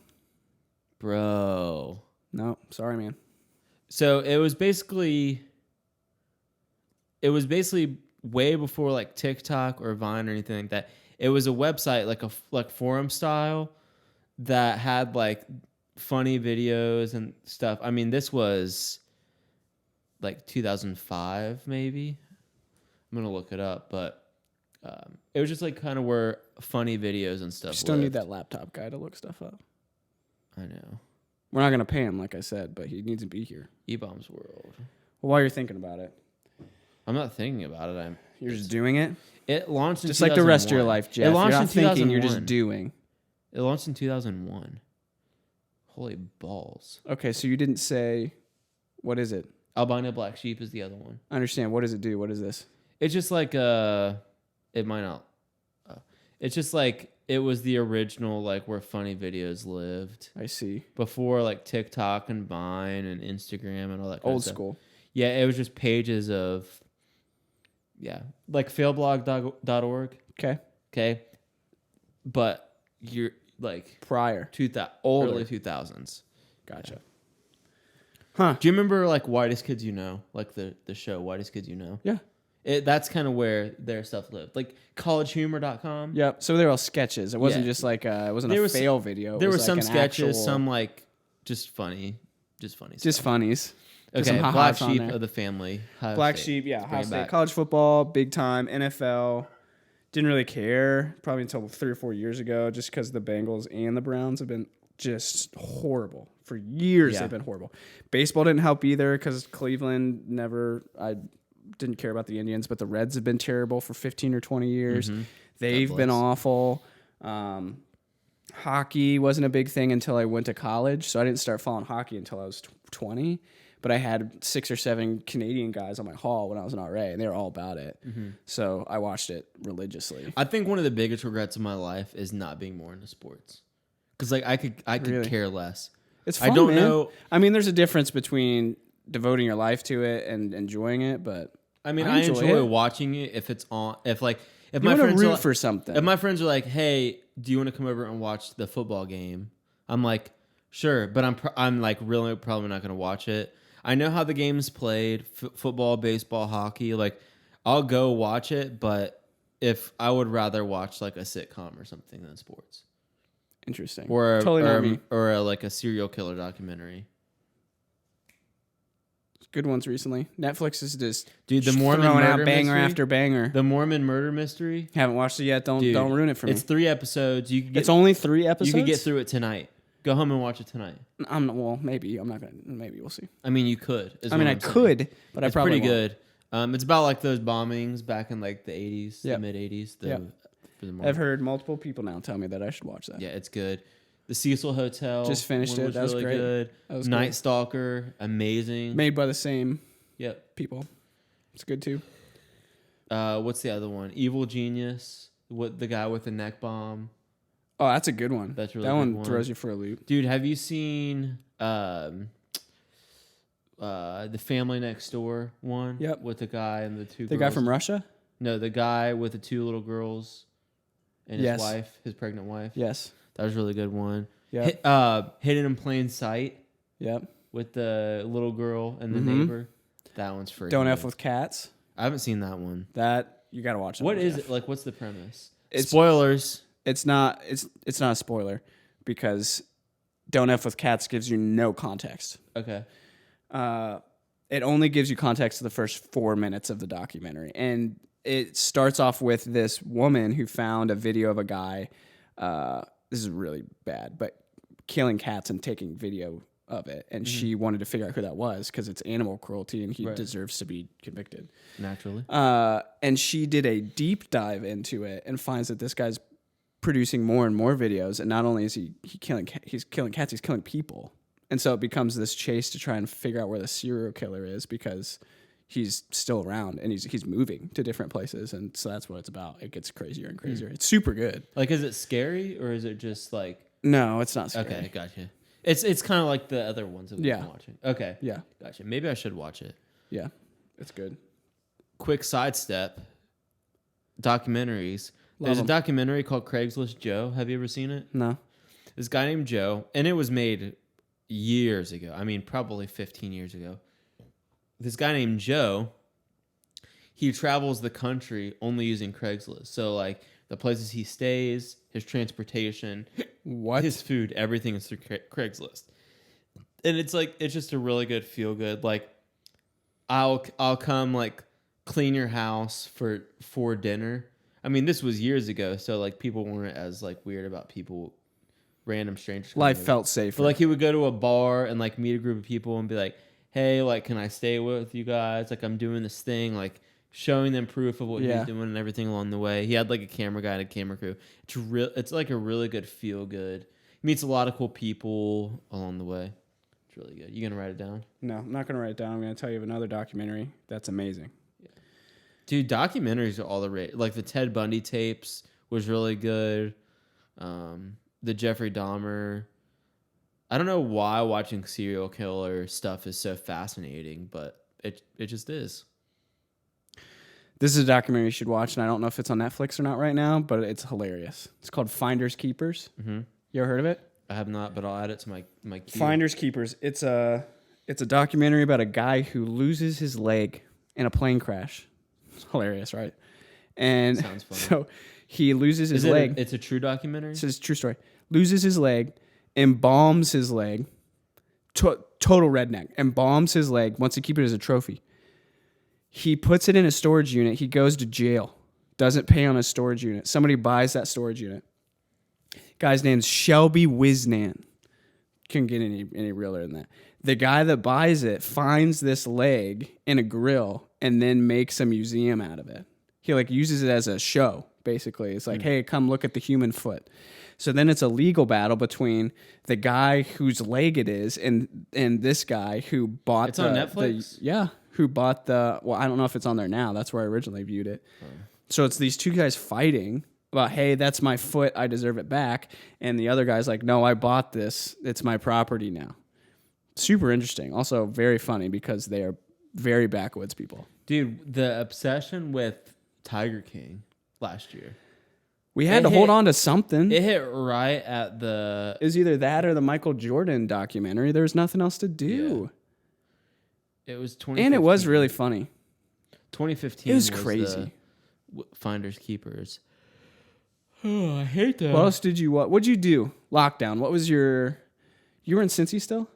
Bro. Nope. Sorry, man. So it was basically way before like TikTok or Vine or anything like that. It was a website like forum style that had like funny videos and stuff. I mean, this was like 2005 maybe. I'm gonna look it up, but it was just like kind of where funny videos and stuff. You still need lived. that laptop guy to look stuff up. I know. We're not gonna pay him, like I said, but he needs to be here. E-Bombs World. Well, while you're thinking about it, I'm not thinking about it. you're just doing it. It launched in Just like the rest of your 2001. life, Jeff. It launched You're in not thinking, you're 2001. just doing. It launched in 2001. Holy balls. Okay, so you didn't say, what is it? Albino Black Sheep is the other one. I understand. What does it do? What is this? It's just like it might not. It's just like it was the original like where funny videos lived I see. before like TikTok and Vine and Instagram and all that kind Old of stuff. school. Yeah, it was just pages of like failblog.org. Okay. Okay, but you're like Prior. 2000 Older. early 2000s. Gotcha. Do you remember like Whitest Kids You Know, like the show Whitest Kids You Know? Yeah. That's kind of where their stuff lived, like collegehumor.com. Yep. So they were all sketches. It wasn't Yeah. just like it wasn't There a was- fail video. It There were was some like an sketches, actual- some like just funny just funnies. Just Okay, some Black ha-has on Sheep there. of the family. Ohio Black State. Sheep, yeah. Let's bring Ohio it State. back. College football, big time. NFL. Didn't really care probably until 3 or 4 years ago, just because the Bengals and the Browns have been just horrible for years. Yeah. They've been horrible. Baseball didn't help either because Cleveland never. I didn't care about the Indians, but the Reds have been terrible for 15 or 20 years. They've God been bless. awful. Hockey wasn't a big thing until I went to college, so I didn't start following hockey until I was 20. But I had 6 or 7 Canadian guys on my hall when I was an RA, and they were all about it. So I watched it religiously. I think one of the biggest regrets of my life is not being more into sports, because like I could Really? care less. It's I fun, don't man. know. I mean, there's a difference between devoting your life to it and enjoying it, but I mean, I I enjoy enjoy it. watching it if it's on. If you my want to friends are root like, for something. if my friends are like, "Hey, do you want to come over and watch the football game?" I'm like, "Sure," but I'm like really probably not going to watch it. I know how the game's played, football, baseball, hockey. Like, I'll go watch it, but if I would rather watch like a sitcom or something than sports, Interesting. or Totally not me. like a serial killer documentary. Good ones recently. Netflix is just Dude, the Mormon throwing out murder banger mystery, after banger. the Mormon murder mystery. Haven't watched it yet. Don't Dude, ruin it for me. It's 3 episodes. You could It's only 3 you episodes. could get through it tonight. Go home and watch it tonight. Well, maybe I'm not gonna. Maybe we'll see. I mean, you could. is I mean, what I I'm saying. could, but I It's probably pretty won't. good. It's about like those bombings back in like the 80s, Yep. the mid 80s. Yep. For the I've Mormon. heard multiple people now tell me that I should watch that. Yeah, it's good. The Cecil Hotel. Just finished one it. That was really great. good. That was Night great. Stalker, amazing. Made by the same Yep. people. It's good too. What's the other one? Evil Genius. What the guy with the neck bomb? Oh, that's a good one. That's a really that good one one. throws you for a loop. Dude, have you seen the Family Next Door one? Yep. With the guy and the two. The girls? guy from Russia. No, the guy with the 2 little girls and his Yes. wife, his pregnant wife. Yes. That was a really good one. Yep. Hidden in Plain Sight Yep. with the little girl and the Mhm. neighbor. That one's free. Don't F with cats. I haven't seen that one. That you gotta watch. That What one, is Jeff. it? Like, what's the premise? It's- Spoilers. It's not. It's not a spoiler because Don't F with cats gives you no context. Okay. It only gives you context to the first 4 minutes of the documentary, and it starts off with this woman who found a video of a guy. This is really bad, but killing cats and taking video of it, and she wanted to figure out who that was because it's animal cruelty and he Right. deserves to be convicted. Naturally. And she did a deep dive into it and finds that this guy's producing more and more videos, and not only is he's killing cats, he's killing people. And so it becomes this chase to try and figure out where the serial killer is because he's still around and he's moving to different places, and so that's what it's about. It gets crazier and crazier. It's super good. Like, is it scary or is it just like? No, it's not scary. Okay, gotcha. It's kind of like the other ones that we've been watching. Okay. Yeah. Gotcha. Maybe I should watch it. Yeah. It's good. Quick sidestep. Documentaries. There's a 'em. documentary called Craigslist Joe. Have you ever seen it? No. This guy named Joe, and it was made years ago. I mean, probably 15 years ago. This guy named Joe, he travels the country only using Craigslist. So, like, the places he stays, his transportation, What? his food, everything is through Craigslist. And it's like, it's just a really good feel good. Like, I'll come like clean your house for dinner. I mean, this was years ago, so like people weren't as like weird about people random strangers. Life felt safer. But like he would go to a bar and like meet a group of people and be like, hey, like, can I stay with you guys? Like, I'm doing this thing, like showing them proof of what he's doing and everything along the way. He had like a camera guy and a camera crew. It's like a really good feel good. He meets a lot of cool people along the way. It's really good. You gonna write it down? No, I'm not gonna write it down. I'm gonna tell you of another documentary that's amazing. Yeah. Dude, documentaries are all the rage. Like the Ted Bundy tapes was really good. The Jeffrey Dahmer. I don't know why watching serial killer stuff is so fascinating, but it just is. This is a documentary you should watch, and I don't know if it's on Netflix or not right now, but it's hilarious. It's called Finders Keepers. Mm-hmm. You ever heard of it? I have not, but I'll add it to my queue. Finders Keepers. It's a documentary about a guy who loses his leg in a plane crash. It's hilarious, right? And sounds funny. So he loses his leg. It's a true documentary? It's a true story. Loses his leg, embalms his leg. Total redneck. Embalms his leg, wants to keep it as a trophy. He puts it in a storage unit. He goes to jail. Doesn't pay on a storage unit. Somebody buys that storage unit. Guy's name's Shelby Wisnan. Couldn't get any realer than that. The guy that buys it finds this leg in a grill and then makes a museum out of it. He like uses it as a show, basically. It's like, hey, come look at the human foot. So then it's a legal battle between the guy whose leg it is and this guy who bought It's on Netflix? Who bought I don't know if it's on there now. That's where I originally viewed it. So it's these two guys fighting about, hey, that's my foot. I deserve it back. And the other guy's like, no, I bought this. It's my property now. Super interesting. Also very funny because they are very backwoods people. Dude, the obsession with Tiger King last year. We had to hold on to something. It hit right at the... It was either that or the Michael Jordan documentary. There was nothing else to do. Yeah. It was 2015. And it was really funny. 2015 It was crazy. Finders Keepers. Oh, I hate that. What else did you... What'd you do? Lockdown. What was your... You were in Cincy still?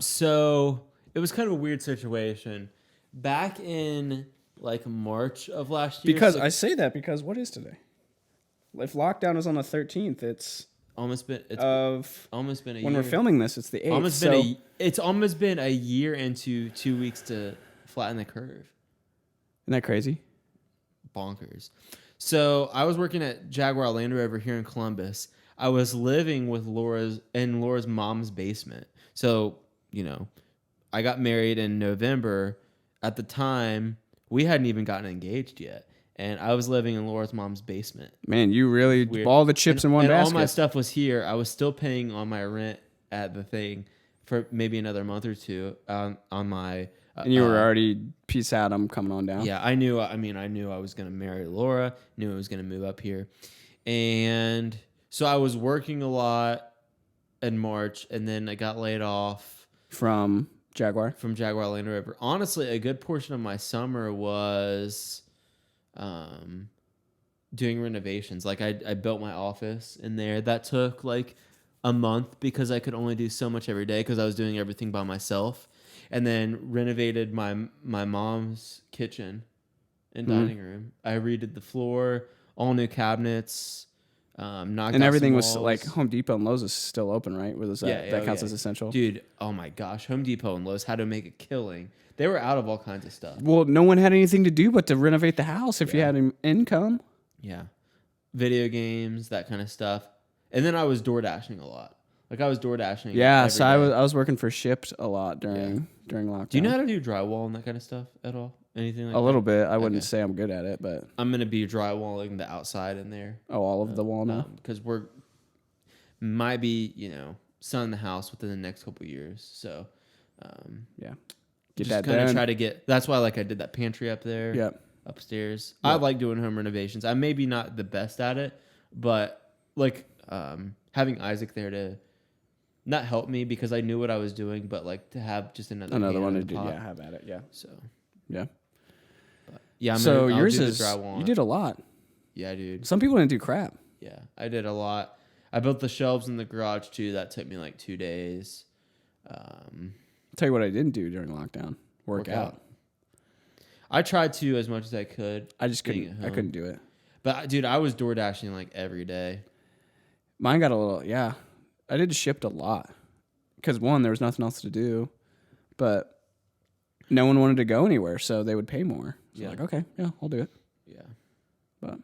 So it was kind of a weird situation. Back in like March of last year. Because I say that because what is today? If lockdown is on the 13th, it's almost been a year. When we're filming this, it's the 8th. It's almost been a year into 2 weeks to flatten the curve. Isn't that crazy? Bonkers. So I was working at Jaguar Land Rover here in Columbus. I was living with Laura's mom's basement. So, I got married in November. At the time, we hadn't even gotten engaged yet. And I was living in Laura's mom's basement. Man, you really all the chips in one basket. All my stuff was here. I was still paying on my rent at the thing for maybe another month or two on my... and you were already, peace out, I'm coming on down. Yeah, I knew I was going to marry Laura. Knew I was going to move up here. And so I was working a lot in March, and then I got laid off. From Jaguar? From Jaguar Land Rover. Honestly, a good portion of my summer was doing renovations. Like I built my office in there. That took like a month because I could only do so much every day because I was doing everything by myself. And then renovated my mom's kitchen and dining room. I redid the floor, all new cabinets, knocked and out everything some was walls. like Home Depot and Lowe's is still open, right? That counts as essential. Dude, oh my gosh, Home Depot and Lowe's had to make a killing. They were out of all kinds of stuff. Well, no one had anything to do but to renovate the house if you had an income. Yeah, video games, that kind of stuff. And then I was door dashing a lot. Like I was door dashing. Yeah, so I was working for Shipt a lot during lockdown. Do you know how to do drywall and that kind of stuff at all? Anything like a little bit. I wouldn't say I'm good at it, but I'm gonna be drywalling the outside in there. Oh, all of the wall now? Because might be selling the house within the next couple of years. So yeah, get that done. Try to get. That's why I did that pantry up there. Yeah, upstairs. Yeah. I like doing home renovations. I'm maybe not the best at it, but having Isaac there to not help me because I knew what I was doing, but to have just another one to do. Yeah, have at it. Yeah. So yeah. Yeah, yours is you did a lot. Yeah, dude. Some people didn't do crap. Yeah, I did a lot. I built the shelves in the garage too. That took me 2 days. Tell you what I didn't do during lockdown. Work out. I tried to as much as I could. I just couldn't. I couldn't do it. But dude, I was door dashing every day. Mine got a little, yeah. I did shipped a lot because one, there was nothing else to do, but no one wanted to go anywhere, so they would pay more. So Yeah. like, okay, yeah, I'll do it. Yeah. But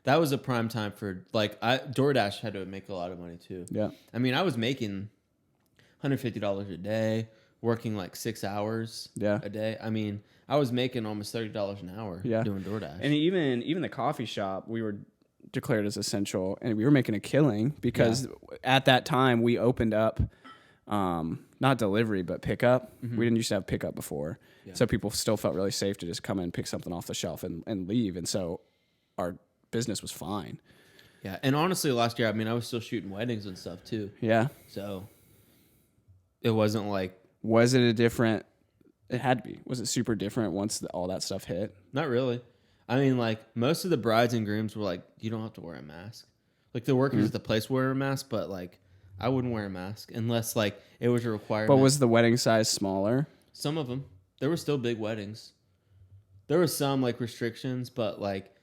That was a prime time for DoorDash had to make a lot of money too. yeah, I mean, I was making $150 a day, working like 6 hours Yeah. a day. I mean, I was making almost $30 an hour doing DoorDash. and even the coffee shop, we were declared as essential, and we were making a killing because at that time we opened up, not delivery but pickup. We didn't used to have pickup before, so people still felt really safe to just come in and pick something off the shelf and leave, and so our business was fine. Yeah, and honestly, last year, I mean, I was still shooting weddings and stuff too. Yeah. So it wasn't like... Was it a different... It had to be. Was it super different once all that stuff hit? Not really. I mean, like, most of the brides and grooms were like, you don't have to wear a mask. Like, the workers at the place wear a mask, but, like, I wouldn't wear a mask unless, like, it was a requirement. But was the wedding size smaller? Some of them. There were still big weddings. There were some, like, restrictions, but, like,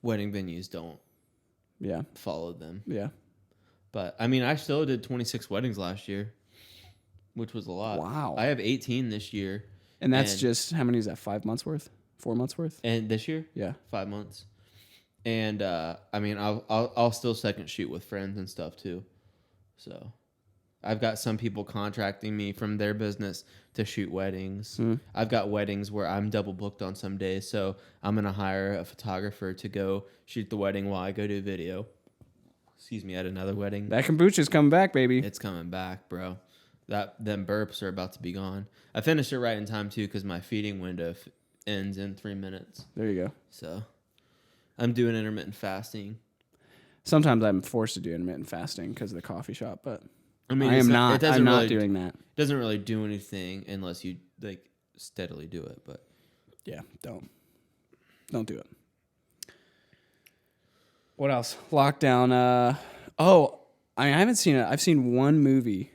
wedding venues don't follow them. Yeah. But, I mean, I still did 26 weddings last year, which was a lot. Wow. I have 18 this year. And that's just, how many is that, 5 months worth? 4 months worth? And this year? Yeah. 5 months. And, I mean, I'll still second shoot with friends and stuff, too. So, I've got some people contracting me from their business to shoot weddings. I've got weddings where I'm double booked on some days, so I'm going to hire a photographer to go shoot the wedding while I go do video. Excuse me, at another wedding. That kombucha's coming back, baby. It's coming back, bro. Them burps are about to be gone. I finished it right in time, too, because my feeding window ends in 3 minutes. There you go. So, I'm doing intermittent fasting. Sometimes I'm forced to do intermittent fasting because of the coffee shop, but I mean, I'm not really, doing that. It doesn't really do anything unless you like steadily do it. But yeah, don't do it. What else? Lockdown. I haven't seen it. I've seen one movie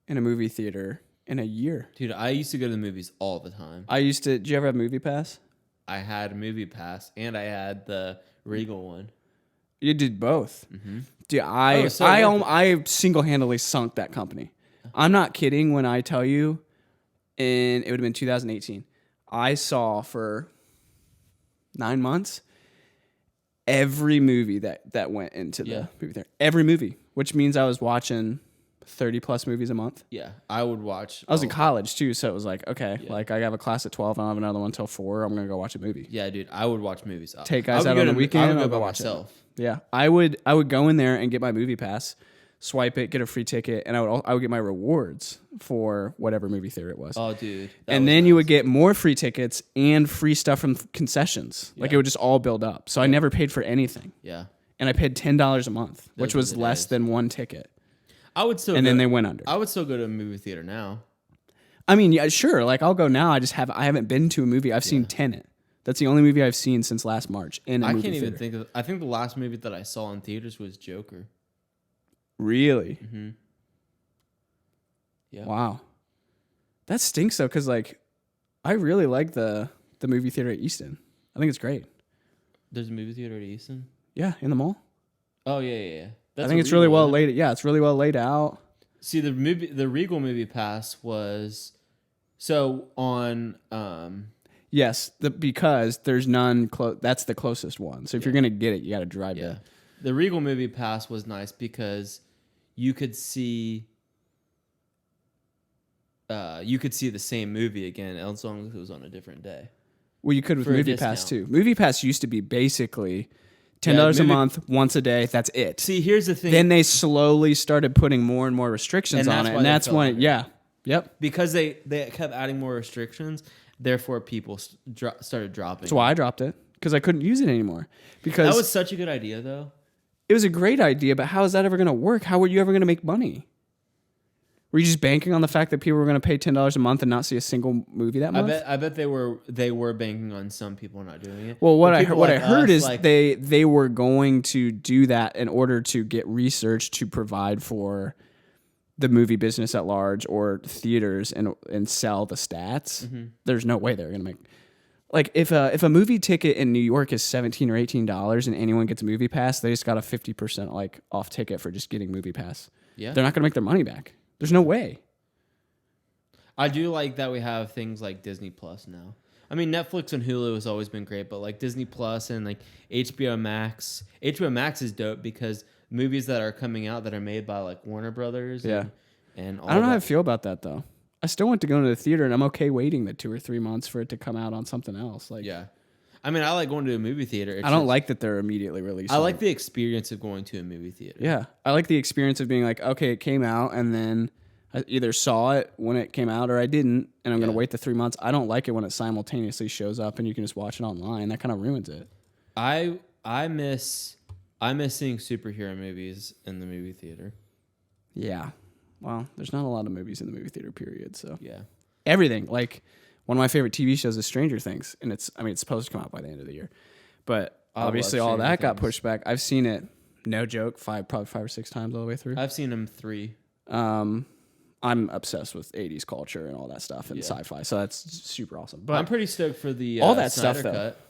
in a movie theater in a year. Dude, I used to go to the movies all the time. Did you ever have Movie Pass? I had a Movie Pass and I had the Regal one. You did both. Mm-hmm. Dude, I single-handedly sunk that company. I'm not kidding when I tell you, it would have been 2018. I saw for 9 months every movie that went into the movie theater. Every movie, which means I was watching 30 plus movies a month. Yeah, I would watch. I was in college too, so it was like, okay, like I have a class at 12, I don't have another one until 4. I'm gonna go watch a movie. Yeah, dude, I would watch movies. Take guys out on the weekend. I would go by watch myself. Yeah, I would go in there and get my Movie Pass, swipe it, get a free ticket, and I would get my rewards for whatever movie theater it was. Oh, dude! And then you would get more free tickets and free stuff from concessions. Like it would just all build up. So I never paid for anything. Yeah, and I paid $10 a month, which was less than one ticket. I would still. And then they went under. I would still go to a movie theater now. I mean, yeah, sure. Like I'll go now. I haven't been to a movie. I've seen Tenet. That's the only movie I've seen since last March in a movie theater. I can't even think of. I think the last movie that I saw in theaters was Joker. Really? Mm-hmm. Yeah. Wow. That stinks though, because like, I really like the movie theater at Easton. I think it's great. There's a movie theater at Easton? Yeah, in the mall. Oh yeah. I think it's really well laid. Yeah, it's really well laid out. See, the Regal Movie Pass was so on. Yes, because there's none close. That's the closest one. So if you're gonna get it, you got to drive it. The Regal Movie Pass was nice because you could see. You could see the same movie again as long as it was on a different day. Well, you could with Movie Pass too. Movie Pass used to be basically $10 a month, once a day. That's it. See, here's the thing. Then they slowly started putting more and more restrictions on it, and that's when, yep. Because they kept adding more restrictions, therefore people started dropping. That's why I dropped it, because I couldn't use it anymore. Because that was such a good idea, though. It was a great idea, but how is that ever going to work? How were you ever going to make money? Were you just banking on the fact that people were going to pay $10 a month and not see a single movie that month? I bet they were banking on some people not doing it. Well, what I heard is they were going to do that in order to get research to provide for the movie business at large or theaters and sell the stats. Mm-hmm. There's no way they're going to make. Like if a movie ticket in New York is $17 or $18 and anyone gets a movie pass, they just got a 50% like off ticket for just getting movie pass. Yeah. They're not gonna make their money back. There's no way. I do like that we have things like Disney Plus now. I mean, Netflix and Hulu has always been great, but like Disney Plus and like HBO Max. HBO Max is dope because movies that are coming out that are made by like Warner Brothers. Yeah. And all I don't know how I that. feel about that though. I still want to go into the theater, and I'm okay waiting the 2 or 3 months for it to come out on something else. Like, Yeah. I mean, I like going to a movie theater. I don't like that they're immediately releasing. I like the experience of going to a movie theater. Yeah, I like the experience of being like, okay, it came out, and then I either saw it when it came out or I didn't, and I'm going to wait the 3 months. I don't like it when it simultaneously shows up and you can just watch it online. That kind of ruins it. I miss seeing superhero movies in the movie theater. Yeah. Well, there's not a lot of movies in the movie theater, period. So Yeah. everything. Like one of my favorite TV shows is Stranger Things, and it's supposed to come out by the end of the year, but obviously all Stranger that got Things. pushed back. I've seen it, no joke, probably 5 or 6 times all the way through. I've seen them 3. I'm obsessed with 80s culture and all that stuff and sci-fi, so that's super awesome. But I'm pretty stoked for the all that Snyder stuff, though. cut.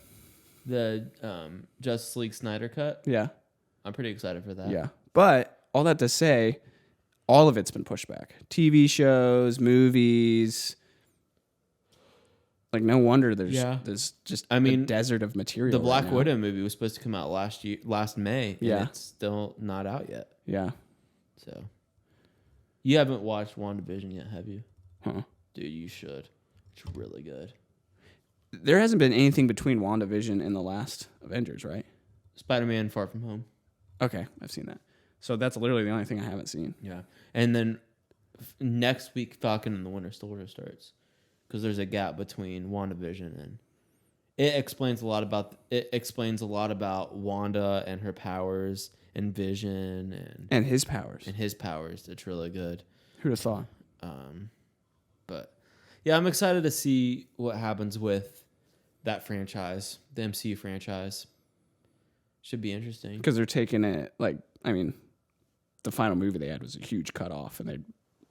The Justice League Snyder cut. yeah, I'm pretty excited for that. yeah. But all that to say, all of it's been pushed back. TV shows, movies. Like no wonder there's just I mean, a desert of material. The right Black now. Widow movie was supposed to come out last May, and Yeah. it's still not out yet. Yeah. So, you haven't watched WandaVision yet, have you? Huh. Dude, you should. It's really good. There hasn't been anything between WandaVision and the last Avengers, right? Spider-Man: Far From Home. Okay, I've seen that. So that's literally the only thing I haven't seen. Yeah, and then next week, Falcon and the Winter Soldier starts because there's a gap between WandaVision and it explains a lot about Wanda and her powers and Vision And his powers. and his powers. It's really good. Who'd have thought? But yeah, I'm excited to see what happens with that franchise, the MCU franchise. Should be interesting. Because they're taking it, like, I mean, the final movie they had was a huge cutoff, and they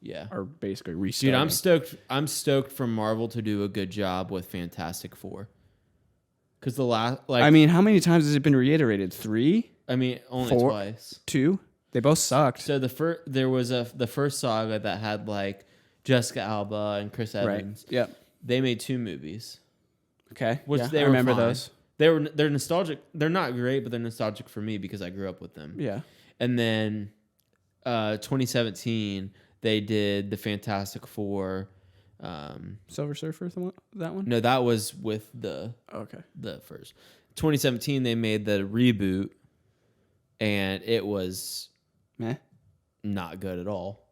Yeah. are basically restarting. Dude, I'm stoked for Marvel to do a good job with Fantastic Four. Because the last, like, I mean, how many times has it been reiterated? 3? only 4? twice. 2? They both sucked. So there was the first saga that had like Jessica Alba and Chris Evans. Right. Yep. They made 2 movies, Okay. which yeah, they I were remember fine. those. They're nostalgic. They're not great, but they're nostalgic for me because I grew up with them. Yeah. And then 2017 they did the Fantastic Four. Silver Surfer, that one? No, that was with the Okay. first. 2017 they made the reboot, and it was Meh. not good at all.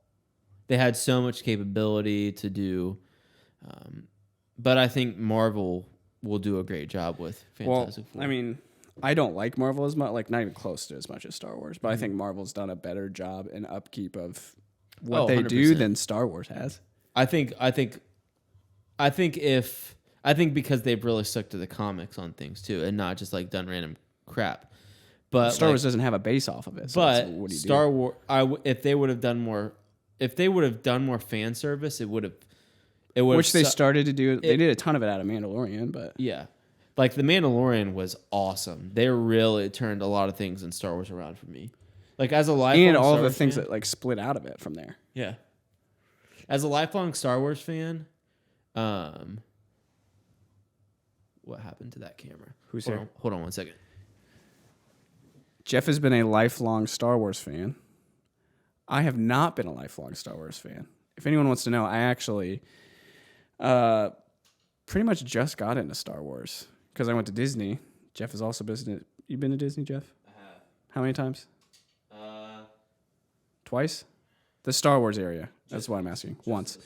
They had so much capability to do, but I think Marvel will do a great job with Fantastic Four. I mean, I don't like Marvel as much, like not even close to as much as Star Wars, but I think Marvel's done a better job in upkeep of what they do 100%. than Star Wars has. I think because they've really stuck to the comics on things too, and not just like done random crap. But Star like, Wars doesn't have a base off of it. So but what do you Star do? Wars, if they would have done more fan service, it would have. Which they started to do. They did a ton of it out of Mandalorian, but Yeah. Like The Mandalorian was awesome. They really turned a lot of things in Star Wars around for me. Like as a lifelong and all Star of the Wars things fan, that like split out of it from there. yeah. As a lifelong Star Wars fan, what happened to that camera? Who's Hold here? on, hold on 1 second. Jeff has been a lifelong Star Wars fan. I have not been a lifelong Star Wars fan. If anyone wants to know, I actually pretty much just got into Star Wars because I went to Disney. Jeff has also been. You been to Disney, Jeff? I have. How many times? Twice? The Star Wars area. That's what I'm asking. Once.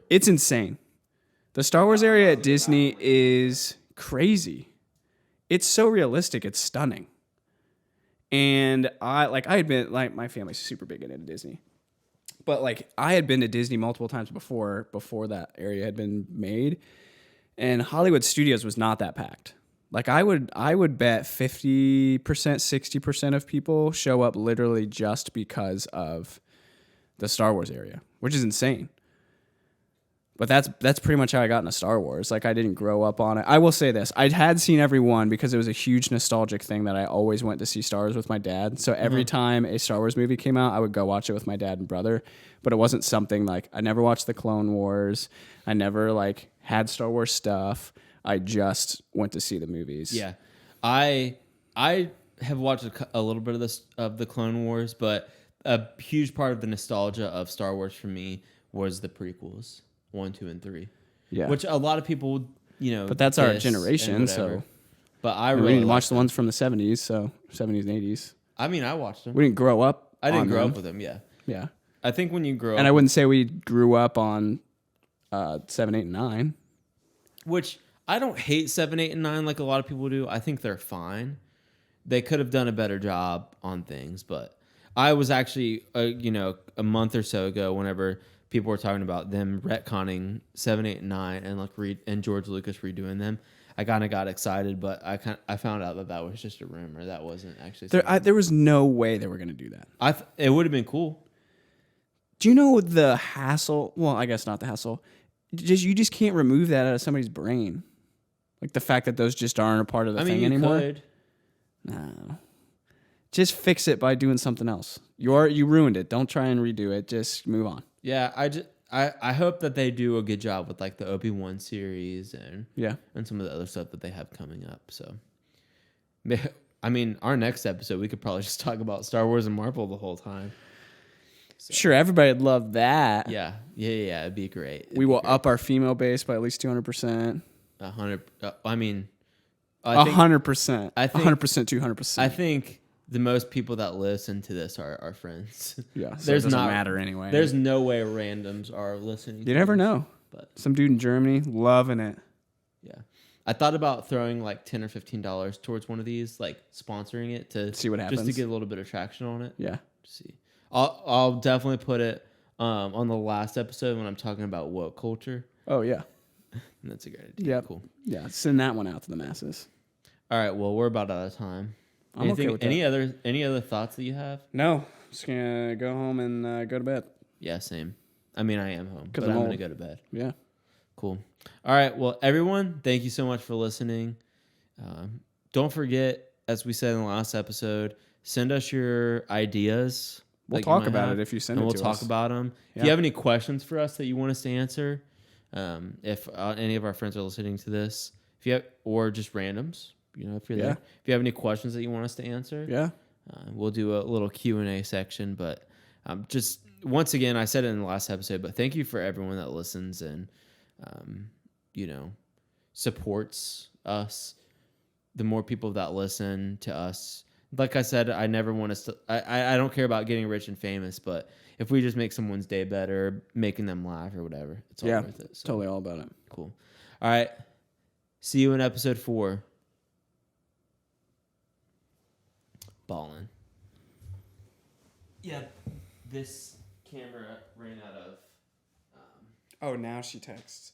It's insane. The Star Wars area at Disney is crazy. It's so realistic. It's stunning. And I had been, like, my family's super big into Disney. But, like, I had been to Disney multiple times before that area had been made. And Hollywood Studios was not that packed. Like, I would bet 50%, 60% of people show up literally just because of the Star Wars area, which is insane. But that's pretty much how I got into Star Wars. Like, I didn't grow up on it. I will say this. I had seen every one because it was a huge nostalgic thing that I always went to see Star Wars with my dad. So every time a Star Wars movie came out, I would go watch it with my dad and brother. But it wasn't something like, I never watched the Clone Wars. I never like had Star Wars stuff. I just went to see the movies. Yeah. I have watched a little bit of this of the Clone Wars, but a huge part of the nostalgia of Star Wars for me was the prequels, 1, 2, and 3. Yeah. Which a lot of people, But that's our diss generation, and so. whatever. But I We really didn't watch liked the ones from the 70s, so 70s and 80s. I mean, I watched them. We didn't grow up. I didn't on grow them. up with them. Yeah. Yeah. I think when you grow And up, I wouldn't say we grew up on 7, 8, and 9. which I don't hate 7, 8, and 9 like a lot of people do. I think they're fine. They could have done a better job on things, but I was actually, a month or so ago, whenever people were talking about them retconning 7, 8, and 9, and like and George Lucas redoing them, I kind of got excited, but I found out that was just a rumor. That wasn't actually. There was no way they were going to do that. It would have been cool. Do you know the hassle? Well, I guess not the hassle. You just can't remove that out of somebody's brain. Like the fact that those just aren't a part of the thing anymore. Could. No. Just fix it by doing something else. You ruined it. Don't try and redo it. Just move on. Yeah, I hope that they do a good job with like the Obi-Wan series and some of the other stuff that they have coming up. So, I mean, our next episode we could probably just talk about Star Wars and Marvel the whole time. So. Sure, everybody'd love that. Yeah, it'd be great. We will up our female base by at least 200%. 100. I mean, 100%. I think 100%, 200%. I think the most people that listen to this are our friends. Yeah, so it doesn't matter anyway. There's no way randoms are listening. You never know. But some dude in Germany loving it. Yeah, I thought about throwing like $10 or $15 towards one of these, like sponsoring it to see what happens, just to get a little bit of traction on it. Yeah, see, I'll definitely put it on the last episode when I'm talking about woke culture. Oh yeah, and that's a great idea. Yeah, cool. Yeah, send that one out to the masses. All right, well we're about out of time. I'm okay with that. Any other thoughts that you have? No, just gonna go home and go to bed. Yeah, same. I mean, I am home, but I'm gonna go to bed. Yeah. Cool. All right. Well, everyone, thank you so much for listening. Don't forget, as we said in the last episode, send us your ideas. We'll talk about it if you send it to us. And we'll talk about them. Yeah. If you have any questions for us that you want us to answer, if any of our friends are listening to this, or just randoms, if you're there, if you have any questions that you want us to answer, we'll do a little Q&A section. But just once again, I said it in the last episode, but thank you for everyone that listens and supports us. The more people that listen to us, like I said, I never want us to. I don't care about getting rich and famous, but if we just make someone's day better, making them laugh or whatever, it's all worth it. So, totally all about it. Cool. All right. See you in episode 4. Ballin'. Yeah, this camera ran out of. Oh, now she texts.